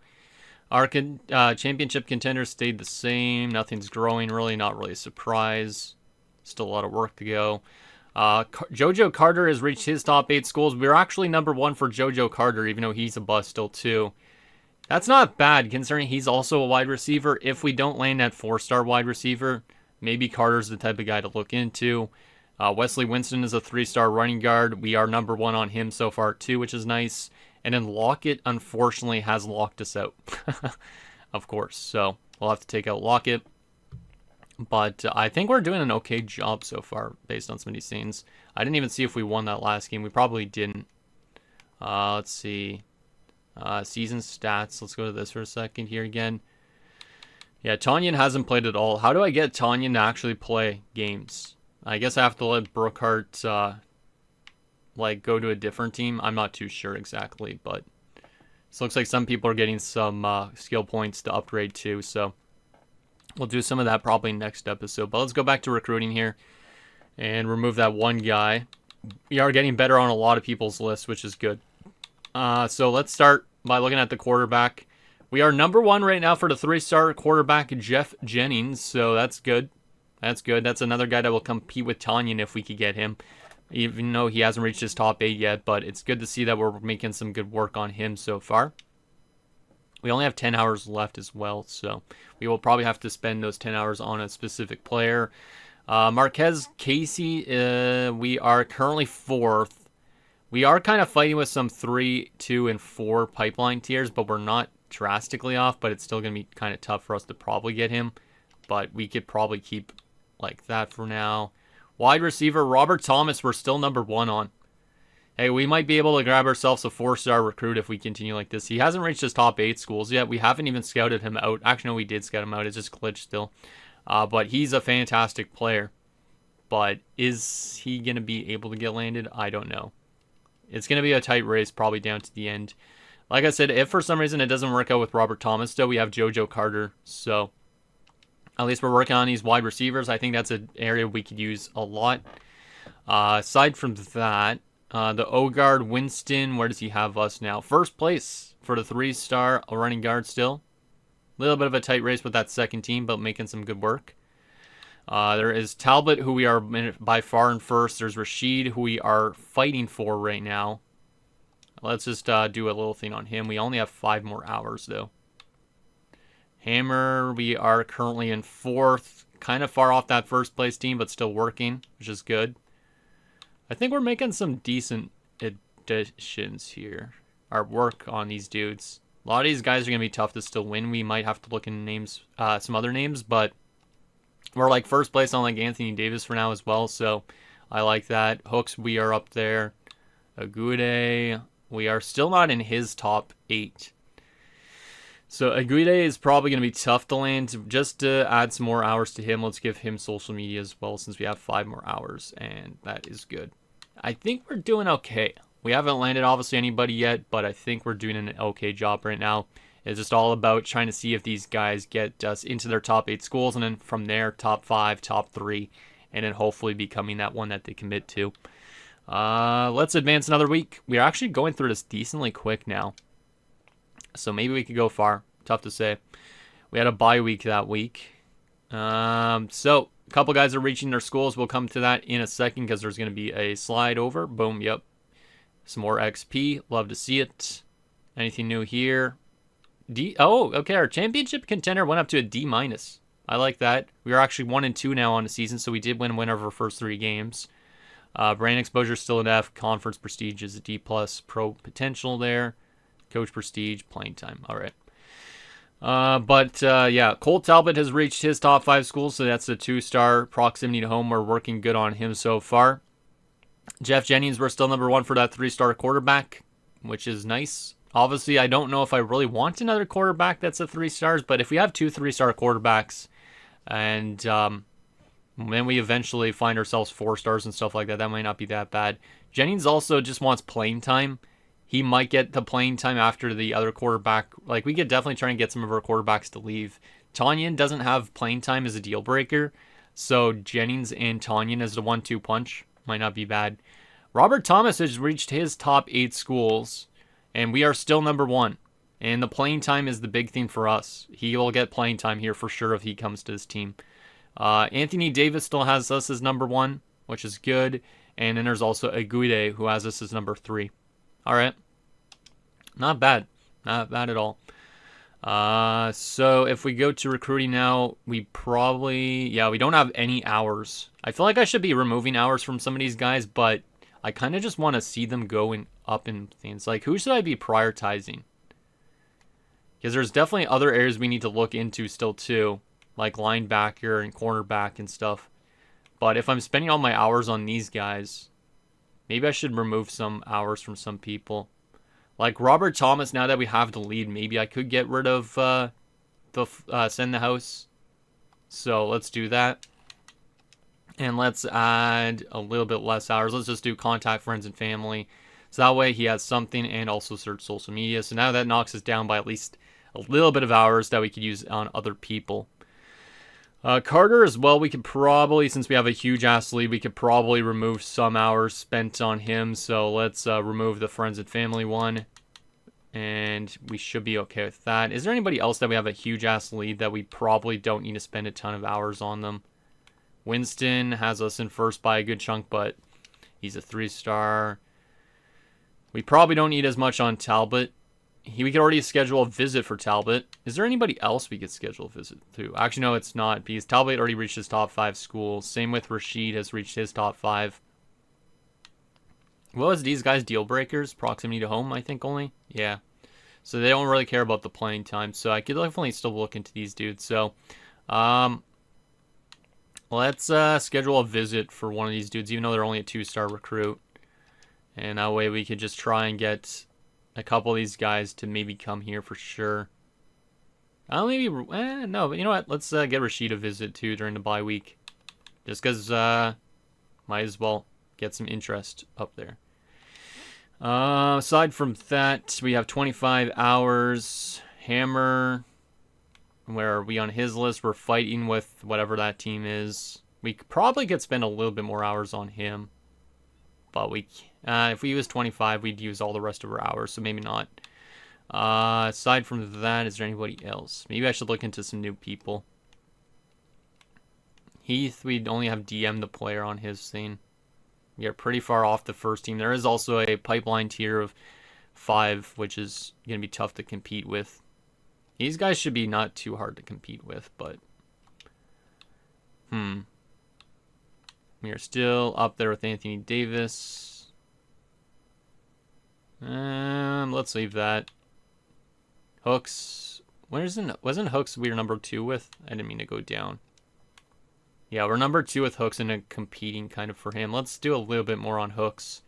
Our championship contenders stayed the same. Nothing's growing, really. Not really a surprise. Still a lot of work to go. Jojo Carter has reached his top 8 schools. We're actually number 1 for Jojo Carter, even though he's a bust still, too. That's not bad, considering he's also a wide receiver. If we don't land that 4-star wide receiver, maybe Carter's the type of guy to look into. Wesley Winston is a 3-star running guard. We are number 1 on him so far, too, which is nice. And then Lockett, unfortunately, has locked us out. Of course. So we'll have to take out Lockett. But I think we're doing an okay job so far, based on some of these things. I didn't even see if we won that last game. We probably didn't. Let's see. Season stats. Let's go to this for a second here again. Yeah, Tanyan hasn't played at all. How do I get Tanyan to actually play games? I guess I have to let Brookhart go to a different team. I'm not too sure exactly, but this looks like some people are getting some skill points to upgrade to, so we'll do some of that probably next episode. But let's go back to recruiting here and remove that one guy. We are getting better on a lot of people's lists, which is good. So let's start by looking at the quarterback. We are number 1 right now for the 3-star quarterback, Jeff Jennings. So that's good. That's good. That's another guy that will compete with Tanyan if we could get him, even though he hasn't reached his top 8 yet. But it's good to see that we're making some good work on him so far. We only have 10 hours left as well, so we will probably have to spend those 10 hours on a specific player. Marquez Casey, we are currently 4th. We are kind of fighting with some 3, 2, and 4 pipeline tiers, but we're not drastically off, but it's still going to be kind of tough for us to probably get him. But we could probably keep like that for now. Wide receiver, Robert Thomas, we're still number 1 on. Hey, we might be able to grab ourselves a 4-star recruit if we continue like this. He hasn't reached his top 8 schools yet. We haven't even scouted him out. Actually, no, we did scout him out. It's just glitched still. But he's a fantastic player. But is he going to be able to get landed? I don't know. It's going to be a tight race, probably down to the end. Like I said, if for some reason it doesn't work out with Robert Thomas, though, we have JoJo Carter. So at least we're working on these wide receivers. I think that's an area we could use a lot. Aside from that, the O-guard, Winston, where does he have us now? First place for the 3-star running guard still. A little bit of a tight race with that second team, but making some good work. There is Talbot, who we are by far in first. There's Rashid, who we are fighting for right now. Let's just do a little thing on him. We only have 5 more hours, though. Hammer, we are currently in 4th. Kind of far off that first place team, but still working, which is good. I think we're making some decent additions here. Our work on these dudes. A lot of these guys are going to be tough to still win. We might have to look in names, some other names, but we're like first place on like Anthony Davis for now as well, so I like that. Hooks, we are up there. Agude, we are still not in his top 8. So Agude is probably going to be tough to land. Just to add some more hours to him, let's give him social media as well since we have 5 more hours, and that is good. I think we're doing okay. We haven't landed obviously anybody yet, but I think we're doing an okay job right now. It's just all about trying to see if these guys get us into their top 8 schools, and then from there, top 5, top 3, and then hopefully becoming that one that they commit to. Let's advance another week. We're actually going through this decently quick now. So maybe we could go far. Tough to say. We had a bye week that week. So a couple guys are reaching their schools. We'll come to that in a second because there's going to be a slide over. Boom, yep. Some more XP. Love to see it. Anything new here? Oh, okay. Our championship contender went up to a D-. I like that. We are actually 1-2 now on the season, so we did win of our first 3 games. Brand exposure still an F. Conference prestige is a D+. Pro potential there. Coach prestige, playing time. All right. Yeah, Cole Talbot has reached his top 5 schools, so that's a 2-star. Proximity to home, we're working good on him so far. Jeff Jennings, we're still number 1 for that 3-star quarterback, which is nice. Obviously, I don't know if I really want another quarterback that's a 3 stars, but if we have 2 3-star quarterbacks, and then we eventually find ourselves 4 stars and stuff like that, that might not be that bad. Jennings also just wants playing time. He might get the playing time after the other quarterback. Like, we could definitely try and get some of our quarterbacks to leave. Tanyan doesn't have playing time as a deal breaker, so Jennings and Tanyan as the 1-2 punch might not be bad. Robert Thomas has reached his top 8 schools, and we are still number 1. And the playing time is the big thing for us. He will get playing time here for sure if he comes to this team. Anthony Davis still has us as number 1, which is good. And then there's also Agude, who has us as number 3. All right. Not bad. Not bad at all. So if we go to recruiting now, we probably... Yeah, we don't have any hours. I feel like I should be removing hours from some of these guys, but I kind of just want to see them going up in things. Like, who should I be prioritizing? Because there's definitely other areas we need to look into still, too. Like linebacker and cornerback and stuff. But if I'm spending all my hours on these guys... Maybe I should remove some hours from some people. Like Robert Thomas, now that we have the lead, maybe I could get rid of send the house. So let's do that. And let's add a little bit less hours. Let's just do contact friends and family. So that way he has something, and also search social media. So now that knocks us down by at least a little bit of hours that we could use on other people. Carter as well, we could probably, since we have a huge ass lead, we could probably remove some hours spent on him. So let's remove the friends and family one. And we should be okay with that. Is there anybody else that we have a huge ass lead that we probably don't need to spend a ton of hours on them? Winston has us in first by a good chunk, but he's a 3-star. We probably don't need as much on Talbot. We could already schedule a visit for Talbot. Is there anybody else we could schedule a visit to? Actually, no, it's not, because Talbot already reached his top 5 schools. Same with Rashid, has reached his top 5. What was these guys deal breakers? Proximity to home, I think, only? Yeah. So they don't really care about the playing time. So I could definitely still look into these dudes. So, let's schedule a visit for one of these dudes, even though they're only a 2-star recruit. And that way we could just try and get a couple of these guys to maybe come here for sure. No, but you know what? Let's get Rashid a visit too during the bye week. Just because might as well get some interest up there. Aside from that, we have 25 hours. Hammer. Where are we on his list? We're fighting with whatever that team is. We probably could spend a little bit more hours on him. But if we use 25, we'd use all the rest of our hours, so maybe not. Aside from that, is there anybody else? Maybe I should look into some new people. Heath, we'd only have DM the player on his thing. We are pretty far off the first team. There is also a pipeline tier of 5, which is going to be tough to compete with. These guys should be not too hard to compete with, but... We are still up there with Anthony Davis. Let's leave that. Hooks. Wasn't Hooks we were number 2 with? I didn't mean to go down. Yeah, we're number 2 with Hooks and competing kind of for him. Let's do a little bit more on Hooks.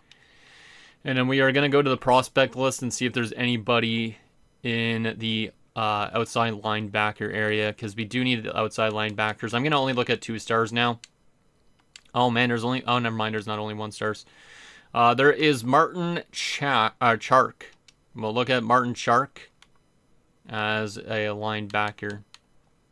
And then we are going to go to the prospect list and see if there's anybody in the outside linebacker area, because we do need outside linebackers. I'm going to only look at 2 stars now. Oh, man, there's only... Oh, never mind, there's not only 1 stars. There is Martin Chark. We'll look at Martin Chark as a linebacker,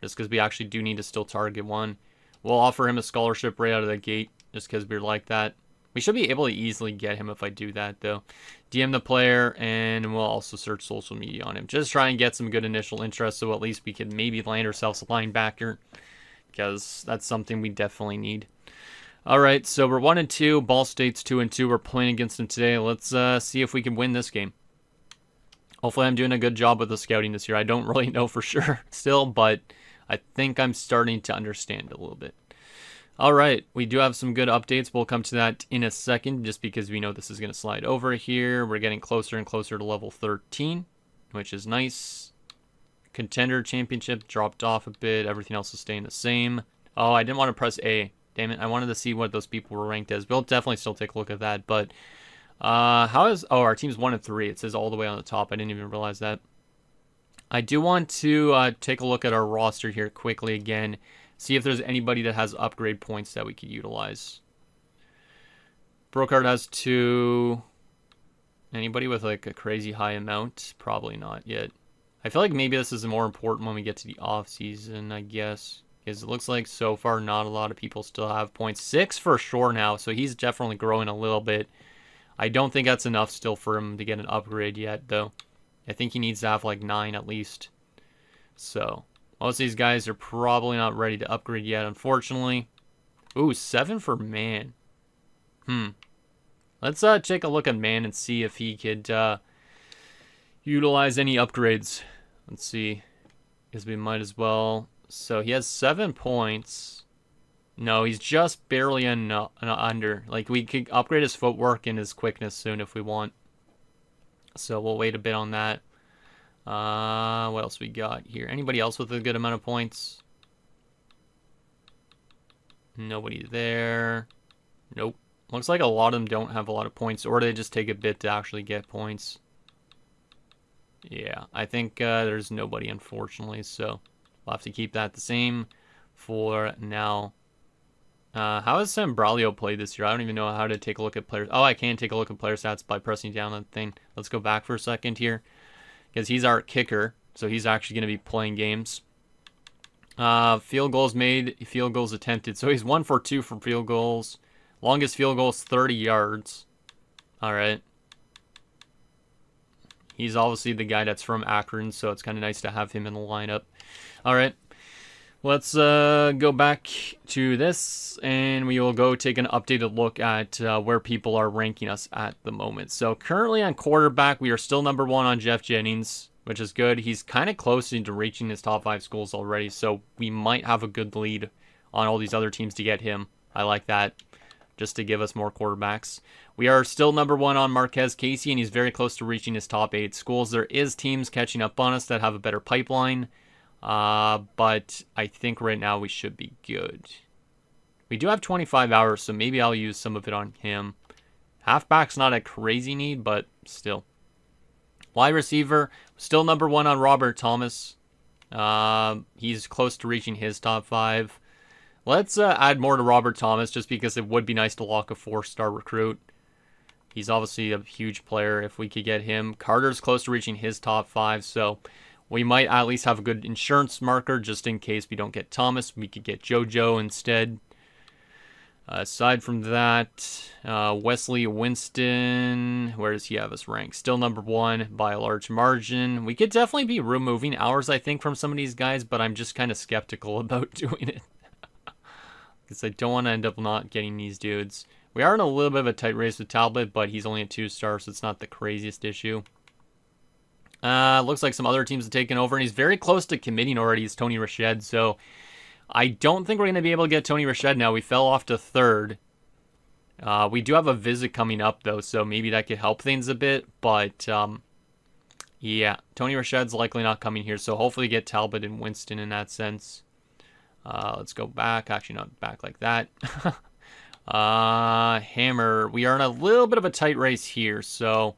just because we actually do need to still target one. We'll offer him a scholarship right out of the gate, just because we're like that. We should be able to easily get him if I do that, though. DM the player, and we'll also search social media on him. Just try and get some good initial interest, so at least we can maybe land ourselves a linebacker, because that's something we definitely need. Alright, so we're 1-2. Ball State's 2-2. We're playing against them today. Let's see if we can win this game. Hopefully I'm doing a good job with the scouting this year. I don't really know for sure still, but I think I'm starting to understand a little bit. Alright, we do have some good updates. We'll come to that in a second, just because we know this is going to slide over here. We're getting closer and closer to level 13, which is nice. Contender Championship dropped off a bit. Everything else is staying the same. Oh, I didn't want to press A. Damn it, I wanted to see what those people were ranked as. We'll definitely still take a look at that, but... Oh, our team's 1-3. It says all the way on the top. I didn't even realize that. I do want to take a look at our roster here quickly again. See if there's anybody that has upgrade points that we could utilize. Brocard has 2. Anybody with like a crazy high amount? Probably not yet. I feel like maybe this is more important when we get to the off season, I guess. Because it looks like so far not a lot of people still have points. 6 for sure now, so he's definitely growing a little bit. I don't think that's enough still for him to get an upgrade yet, though. I think he needs to have like 9 at least. So, most of these guys are probably not ready to upgrade yet, unfortunately. Ooh, 7 for Man. Let's take a look at Man and see if he could utilize any upgrades. Let's see. Because we might as well. So, he has 7 points. No, he's just barely under. Like, we could upgrade his footwork and his quickness soon if we want. So, we'll wait a bit on that. What else we got here? Anybody else with a good amount of points? Nobody there. Nope. Looks like a lot of them don't have a lot of points, or they just take a bit to actually get points. Yeah, I think there's nobody, unfortunately, so we'll have to keep that the same for now. How has Sam Braulio played this year? I don't even know how to take a look at players. Oh, I can take a look at player stats by pressing down on the thing. Let's go back for a second here, because he's our kicker, so he's actually going to be playing games. Field goals made, field goals attempted. So he's 1 for 2 for field goals. Longest field goal is 30 yards. All right. He's obviously the guy that's from Akron, so it's kind of nice to have him in the lineup. All right. Let's go back to this, and we will go take an updated look at where people are ranking us at the moment. So currently on quarterback, we are still number 1 on Jeff Jennings, which is good. He's kind of close to reaching his top 5 schools already, so we might have a good lead on all these other teams to get him. I like that, just to give us more quarterbacks. We are still number 1 on Marquez Casey, and he's very close to reaching his top 8 schools. There is teams catching up on us that have a better pipeline. But I think right now we should be good. We do have 25 hours, so maybe I'll use some of it on him. Halfback's not a crazy need, but still. Wide receiver, still number 1 on Robert Thomas. He's close to reaching his top 5. Let's add more to Robert Thomas, just because it would be nice to lock a 4-star recruit. He's obviously a huge player if we could get him. Carter's close to reaching his top 5, so we might at least have a good insurance marker just in case we don't get Thomas. We could get JoJo instead. Aside from that, Wesley Winston, where does he have us ranked? Still number 1 by a large margin. We could definitely be removing hours, I think, from some of these guys, but I'm just kind of skeptical about doing it. Because I don't want to end up not getting these dudes. We are in a little bit of a tight race with Talbot, but he's only a 2-star, so it's not the craziest issue. Looks like some other teams have taken over, and he's very close to committing already. It's Tony Rashid, so I don't think we're going to be able to get Tony Rashid now. We fell off to 3rd. We do have a visit coming up, though, so maybe that could help things a bit. But, yeah, Tony Rashid's likely not coming here, so hopefully get Talbot and Winston in that sense. Let's go back. Actually, not back like that. Hammer. We are in a little bit of a tight race here, so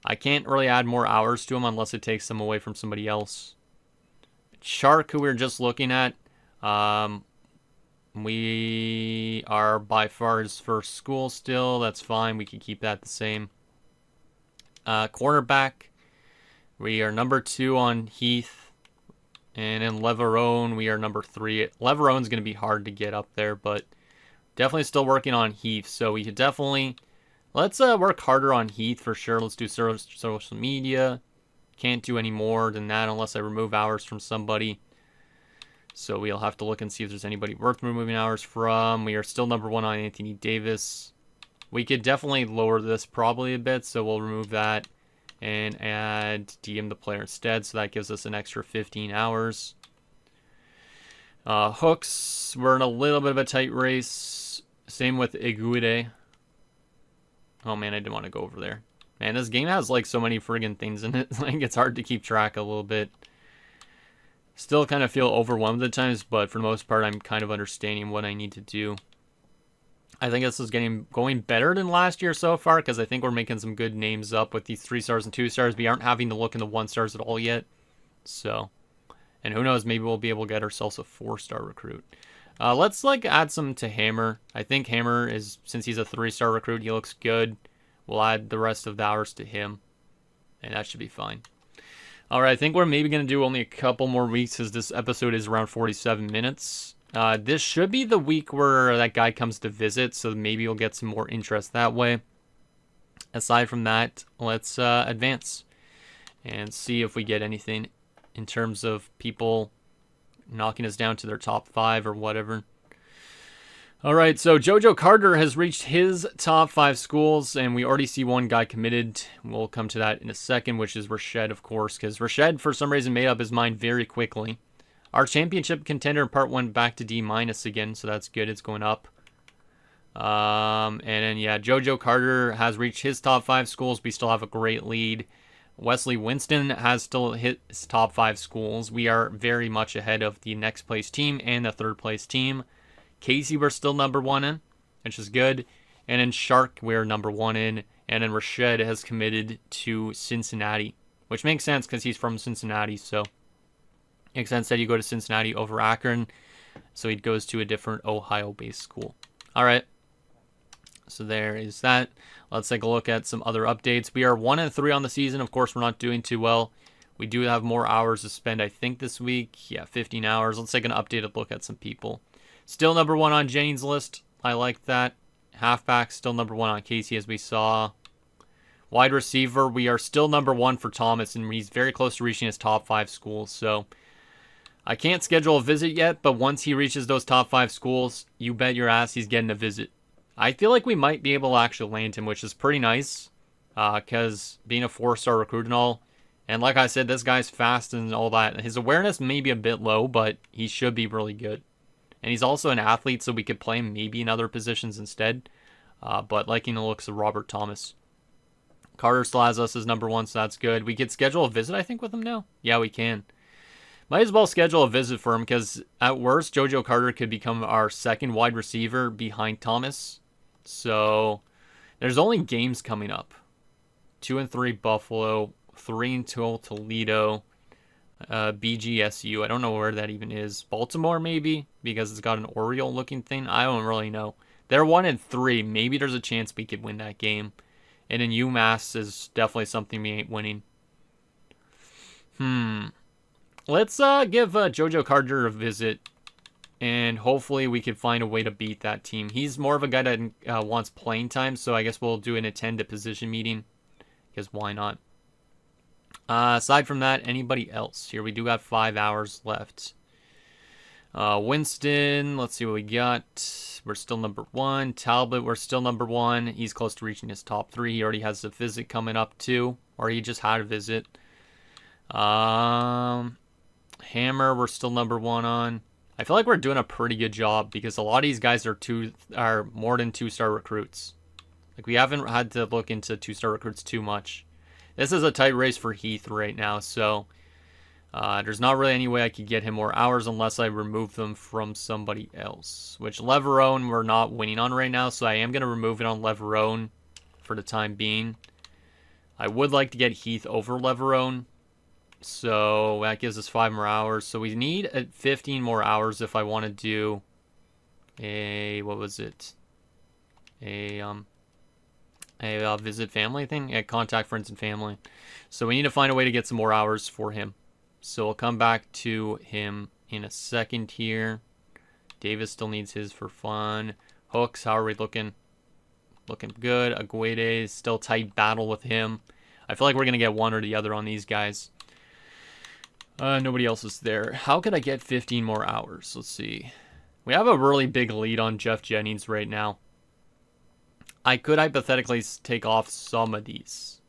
I can't really add more hours to him unless it takes them away from somebody else. Shark, who we were just looking at. We are by far his first school still. That's fine. We can keep that the same. Cornerback. We are number 2 on Heath. And in Leverone, we are number 3. Leverone's going to be hard to get up there, but definitely still working on Heath. So we could definitely... Let's work harder on Heath for sure. Let's do social media. Can't do any more than that unless I remove hours from somebody. So we'll have to look and see if there's anybody worth removing hours from. We are still number 1 on Anthony Davis. We could definitely lower this probably a bit, so we'll remove that and add DM the player instead. So that gives us an extra 15 hours. Hooks, we're in a little bit of a tight race. Same with Iguide. Oh man, I didn't want to go over there. Man, this game has like so many friggin' things in it. Like it's hard to keep track a little bit. Still kind of feel overwhelmed at times, but for the most part, I'm kind of understanding what I need to do. I think this is going better than last year so far, because I think we're making some good names up with these 3-stars and 2-stars. We aren't having to look in the 1-stars at all yet. So, and who knows, maybe we'll be able to get ourselves a 4-star recruit. Let's like add some to Hammer. I think Hammer is, since he's a 3-star recruit, he looks good. We'll add the rest of the hours to him, and that should be fine. All right, I think we're maybe going to do only a couple more weeks, as this episode is around 47 minutes. This should be the week where that guy comes to visit, so maybe you'll get some more interest that way. Aside from that, let's advance and see if we get anything in terms of people knocking us down to their top 5 or whatever. All right, so JoJo Carter has reached his top 5 schools, and we already see one guy committed. We'll come to that in a second, which is Rashid, of course, because Rashid, for some reason, made up his mind very quickly. Our championship contender in part 1 back to D- again, so that's good. It's going up. And then, yeah, JoJo Carter has reached his top 5 schools. We still have a great lead. Wesley Winston has still hit his top 5 schools. We are very much ahead of the next place team and the 3rd place team. Casey, we're still number 1 in, which is good. And then Shark, we're number 1 in. And then Rashid has committed to Cincinnati, which makes sense because he's from Cincinnati. So it makes sense that you go to Cincinnati over Akron. So he goes to a different Ohio-based school. All right. So there is that. Let's take a look at some other updates. We are 1-3 on the season. Of course, we're not doing too well. We do have more hours to spend, I think, this week. Yeah, 15 hours. Let's take an updated look at some people. Still number 1 on Jennings' list. I like that. Halfback, still number 1 on Casey, as we saw. Wide receiver, we are still number 1 for Thomas, and he's very close to reaching his top 5 schools. So I can't schedule a visit yet, but once he reaches those top 5 schools, you bet your ass he's getting a visit. I feel like we might be able to actually land him, which is pretty nice, because being a 4-star recruit and all, and like I said, this guy's fast and all that. His awareness may be a bit low, but he should be really good. And he's also an athlete, so we could play him maybe in other positions instead. But liking the looks of Robert Thomas. Carter still has us as number 1, so that's good. We could schedule a visit, I think, with him now. Yeah, we can. Might as well schedule a visit for him, because at worst, JoJo Carter could become our 2nd wide receiver behind Thomas. So there's only games coming up. 2-3 Buffalo, 3-2 Toledo. BGSU. I don't know where that even is. Baltimore, maybe? Because it's got an Oriole looking thing. I don't really know. They're 1-3. Maybe there's a chance we could win that game. And in UMass is definitely something we ain't winning. Let's give JoJo Carter a visit. And hopefully we can find a way to beat that team. He's more of a guy that wants playing time. So I guess we'll do an attend a position meeting. Because why not? Aside from that, anybody else? Here we do got 5 hours left. Winston, let's see what we got. We're still number 1. Talbot, we're still number 1. He's close to reaching his top 3. He already has a visit coming up too. Or he just had a visit. Hammer, we're still number 1 on. I feel like we're doing a pretty good job because a lot of these guys are more than 2-star recruits. Like, we haven't had to look into 2-star recruits too much. This is a tight race for Heath right now, so there's not really any way I could get him more hours unless I remove them from somebody else. Which Leverone we're not winning on right now, so I am going to remove it on Leverone for the time being. I would like to get Heath over Leverone, so that gives us 5 more hours. So we need 15 more hours if I want to do what was it? A visit family thing? A contact friends and family. So we need to find a way to get some more hours for him. So we'll come back to him in a second here. Davis still needs his for fun. Hooks, how are we looking? Looking good. Aguede, still tight battle with him. I feel like we're going to get one or the other on these guys. Nobody else is there. How could I get 15 more hours? Let's see. We have a really big lead on Jeff Jennings right now. I could hypothetically take off some of these.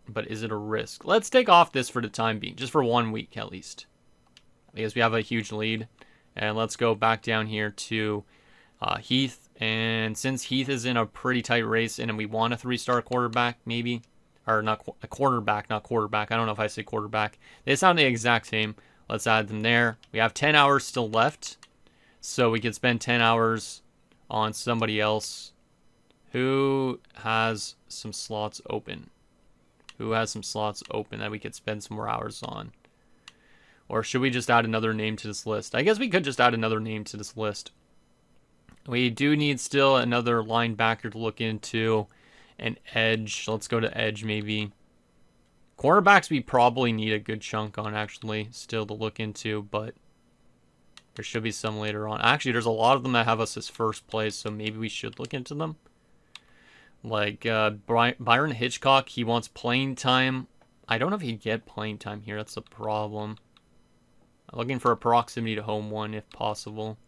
But is it a risk? Let's take off this for the time being. Just for 1 week at least. Because we have a huge lead. And let's go back down here to Heath. And since Heath is in a pretty tight race and we want a 3-star quarterback maybe. Or not a quarterback, not quarterback. I don't know if I say quarterback. They sound the exact same. Let's add them there. We have 10 hours still left. So we can spend 10 hours on somebody else who has some slots open. Who has some slots open that we could spend some more hours on. Or should we just add another name to this list? I guess we could just add another name to this list. We do need still another linebacker to look into. An edge. Let's go to edge maybe. Cornerbacks we probably need a good chunk on actually still to look into, but there should be some later on. Actually, there's a lot of them that have us as first place, so maybe we should look into them. Like Byron Hitchcock, he wants playing time. I don't know if he'd get playing time here. That's the problem. I'm looking for a proximity to home one if possible.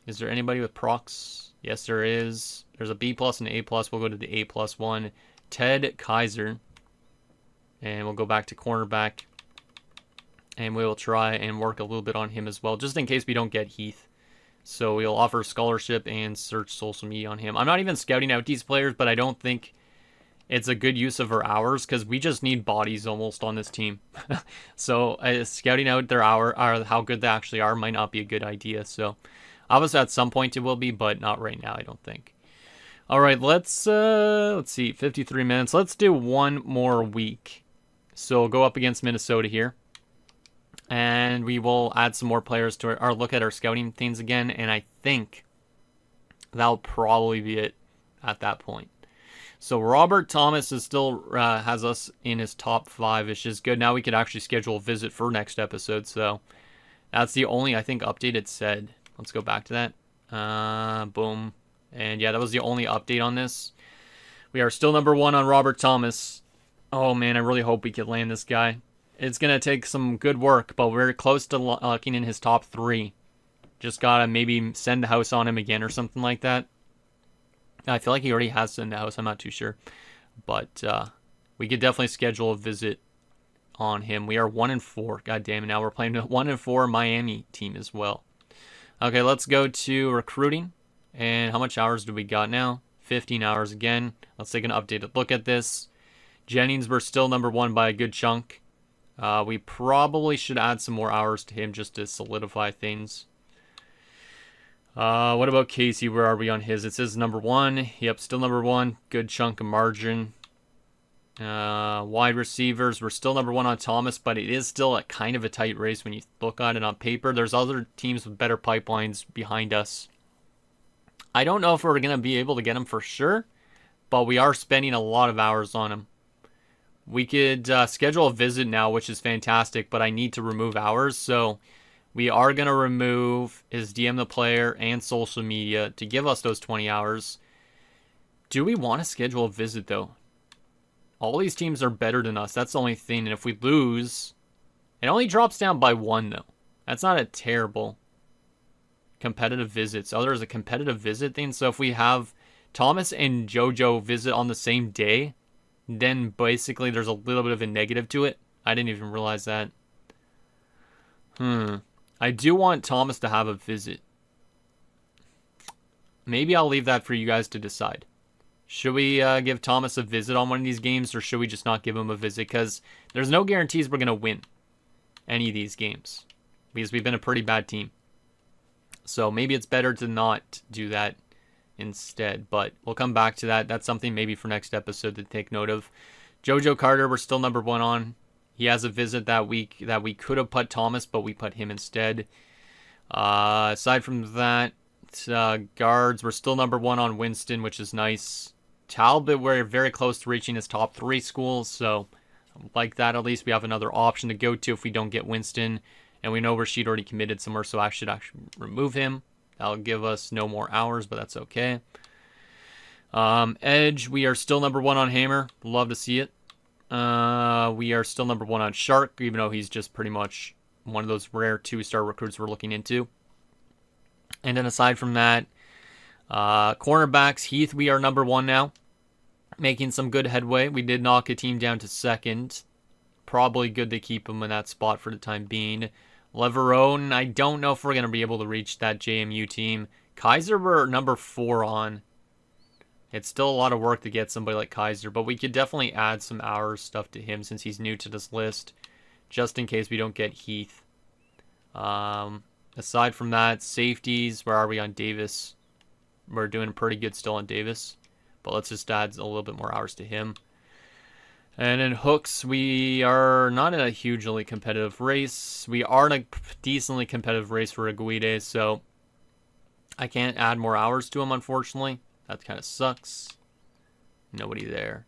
Is there anybody with procs? Yes, there is. There's a B+ and an A+. We'll go to the A+ one. Ted Kaiser. And we'll go back to cornerback. And we will try and work a little bit on him as well, just in case we don't get Heath. So we'll offer scholarship and search social media on him. I'm not even scouting out these players, but I don't think it's a good use of our hours because we just need bodies almost on this team. So scouting out their how good they actually are might not be a good idea. So obviously at some point it will be, but not right now, I don't think. All right, let's see, 53 minutes. Let's do one more week. So we'll go up against Minnesota here. And we will add some more players to our look at our scouting things again. And I think that'll probably be it at that point. So Robert Thomas is still has us in his top 5, which is good. Now we could actually schedule a visit for next episode. So that's the only, I think, update it said. Let's go back to that. Boom. And yeah, that was the only update on this. We are still number 1 on Robert Thomas. Oh man, I really hope we could land this guy. It's going to take some good work, but we're close to locking in his top 3. Just got to maybe send the house on him again or something like that. I feel like he already has sent the house. I'm not too sure. But we could definitely schedule a visit on him. We are 1-4. God damn it. Now we're playing a 1-4 Miami team as well. Okay, let's go to recruiting. And how much hours do we got now? 15 hours again. Let's take an updated look at this. Jennings, we're still number 1 by a good chunk. We probably should add some more hours to him just to solidify things. What about Casey? Where are we on his? It says number 1. Yep, still number 1. Good chunk of margin. Wide receivers, we're still number 1 on Thomas, but it is still a kind of a tight race when you look at it on paper. There's other teams with better pipelines behind us. I don't know if we're going to be able to get him for sure, but we are spending a lot of hours on him. We could schedule a visit now, which is fantastic, but I need to remove hours, so we are going to remove his DM the player and social media to give us those 20 hours. Do we want to schedule a visit, though? All these teams are better than us. That's the only thing. And if we lose, it only drops down by 1, though. That's not a terrible competitive visit. So there's a competitive visit thing. So if we have Thomas and JoJo visit on the same day, then basically there's a little bit of a negative to it. I didn't even realize that. I do want Thomas to have a visit. Maybe I'll leave that for you guys to decide. Should we give Thomas a visit on one of these games, or should we just not give him a visit? Because there's no guarantees we're going to win any of these games, because we've been a pretty bad team. So maybe it's better to not do that instead, but we'll come back to that. That's something maybe for next episode to take note of. JoJo Carter, we're still number 1 on. He has a visit that week that we could have put Thomas, but we put him instead. Aside from that, guards, we're still number 1 on Winston, which is nice. Talbot, we're very close to reaching his top 3 schools, so like that, at least we have another option to go to if we don't get Winston. And we know Rashid already committed somewhere, so I should actually remove him. That'll give us no more hours, but that's okay. Edge, we are still number 1 on Hammer. Love to see it. We are still number 1 on Shark, even though he's just pretty much one of those rare 2-star recruits we're looking into. And then aside from that, cornerbacks, Heath, we are number 1 now. Making some good headway. We did knock a team down to 2nd. Probably good to keep him in that spot for the time being. Leverone, I don't know if we're going to be able to reach that JMU team. Kaiser, we're number 4 on. It's still a lot of work to get somebody like Kaiser, but we could definitely add some hours stuff to him since he's new to this list, just in case we don't get Heath. Aside from that, safeties, where are we on Davis? We're doing pretty good still on Davis, but let's just add a little bit more hours to him. And in hooks, we are not in a hugely competitive race. We are in a decently competitive race for Aguide, so I can't add more hours to him, unfortunately. That kind of sucks. Nobody there.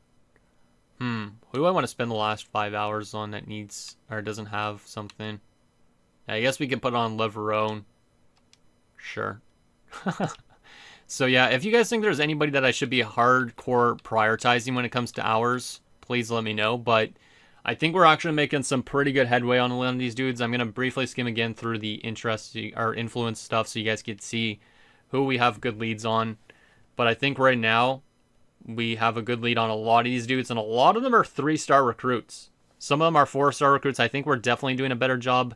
Who do I want to spend the last 5 hours on that needs, or doesn't have something? I guess we can put on Leverone. Sure. So yeah, if you guys think there's anybody that I should be hardcore prioritizing when it comes to hours, please let me know. But I think we're actually making some pretty good headway on one of these dudes. I'm going to briefly skim again through the interesting or influence stuff so you guys can see who we have good leads on. But I think right now we have a good lead on a lot of these dudes, and a lot of them are 3-star recruits. Some of them are 4-star recruits. I think we're definitely doing a better job.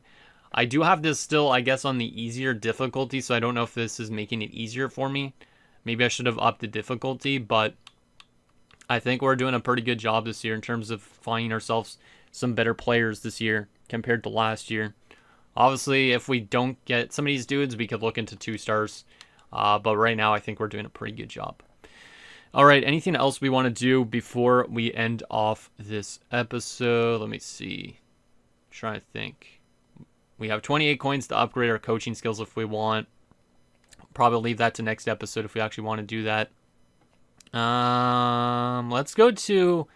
I do have this still, I guess, on the easier difficulty, so I don't know if this is making it easier for me. Maybe I should have upped the difficulty, but I think we're doing a pretty good job this year in terms of finding ourselves some better players this year compared to last year. Obviously, if we don't get some of these dudes, we could look into 2 stars. But right now, I think we're doing a pretty good job. All right, anything else we want to do before we end off this episode? Let me see. Trying to think. We have 28 coins to upgrade our coaching skills if we want. Probably leave that to next episode if we actually want to do that. Let's go to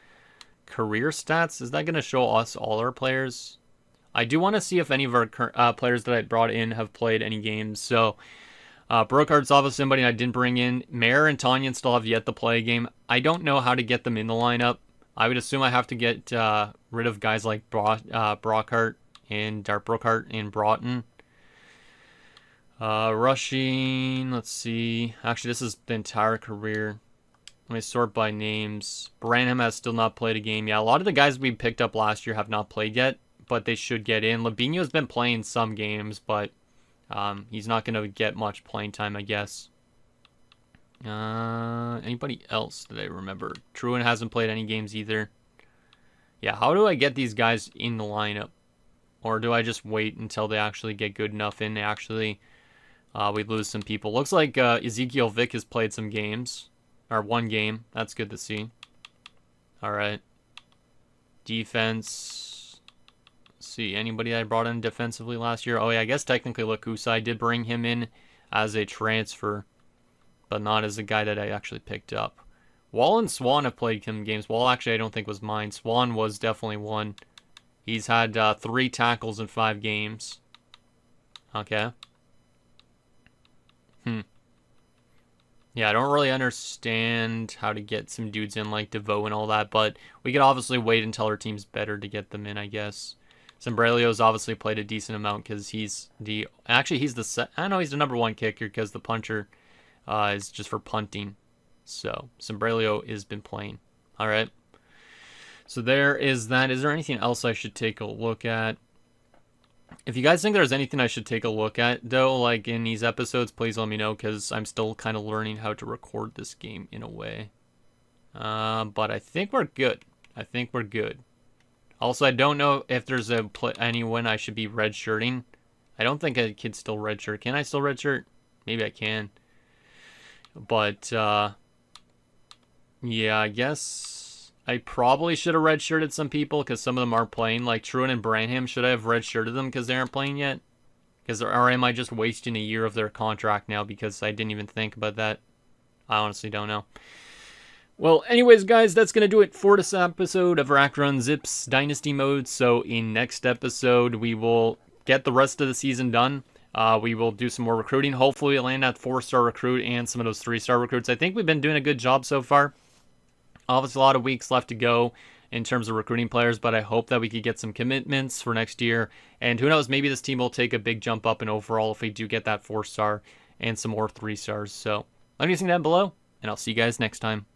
career stats. Is that going to show us all our players? I do want to see if any of our players that I brought in have played any games. So, Brokart's obviously somebody I didn't bring in. Mayer and Tanyan still have yet to play a game. I don't know how to get them in the lineup. I would assume I have to get rid of guys like Brockhart and Brookhart and Broughton. Rushing, let's see. Actually, this is the entire career. Let me sort by names. Branham has still not played a game. Yeah, a lot of the guys we picked up last year have not played yet, but they should get in. Labinho's been playing some games, but he's not going to get much playing time, I guess. Anybody else that I remember? Truan hasn't played any games either. Yeah, how do I get these guys in the lineup? Or do I just wait until they actually get good enough in? Actually, we lose some people. Looks like Ezekiel Vick has played some games. Or 1 game. That's good to see. Alright. Defense. Let's see, anybody I brought in defensively last year? Oh yeah, I guess technically Lakusa. I did bring him in as a transfer, but not as a guy that I actually picked up. Wall and Swan have played him games. Wall actually I don't think was mine. Swan was definitely one. He's had 3 tackles in 5 games. Okay. Yeah, I don't really understand how to get some dudes in like DeVoe and all that, but we could obviously wait until our team's better to get them in, I guess. Sombrelio's obviously played a decent amount because he's the... Actually, he's the... I know he's the #1 kicker because the puncher is just for punting. So, Sombrelio has been playing. All right. So there is that. Is there anything else I should take a look at? If you guys think there's anything I should take a look at, though, like in these episodes, please let me know, because I'm still kind of learning how to record this game in a way. But I think we're good. I think we're good. Also, I don't know if there's anyone I should be redshirting. I don't think I can still redshirt. Can I still redshirt? Maybe I can. But, yeah, I guess I probably should have redshirted some people because some of them aren't playing. Like Truan and Branham, should I have redshirted them because they aren't playing yet? Or am I just wasting a year of their contract now because I didn't even think about that? I honestly don't know. Well, anyways, guys, that's going to do it for this episode of Akron Zips Dynasty Mode. So in next episode, we will get the rest of the season done. We will do some more recruiting. Hopefully, land that 4-star recruit and some of those 3-star recruits. I think we've been doing a good job so far. Obviously, a lot of weeks left to go in terms of recruiting players, but I hope that we could get some commitments for next year. And who knows, maybe this team will take a big jump up in overall if we do get that 4-star and some more 3-stars. So let me know down below, and I'll see you guys next time.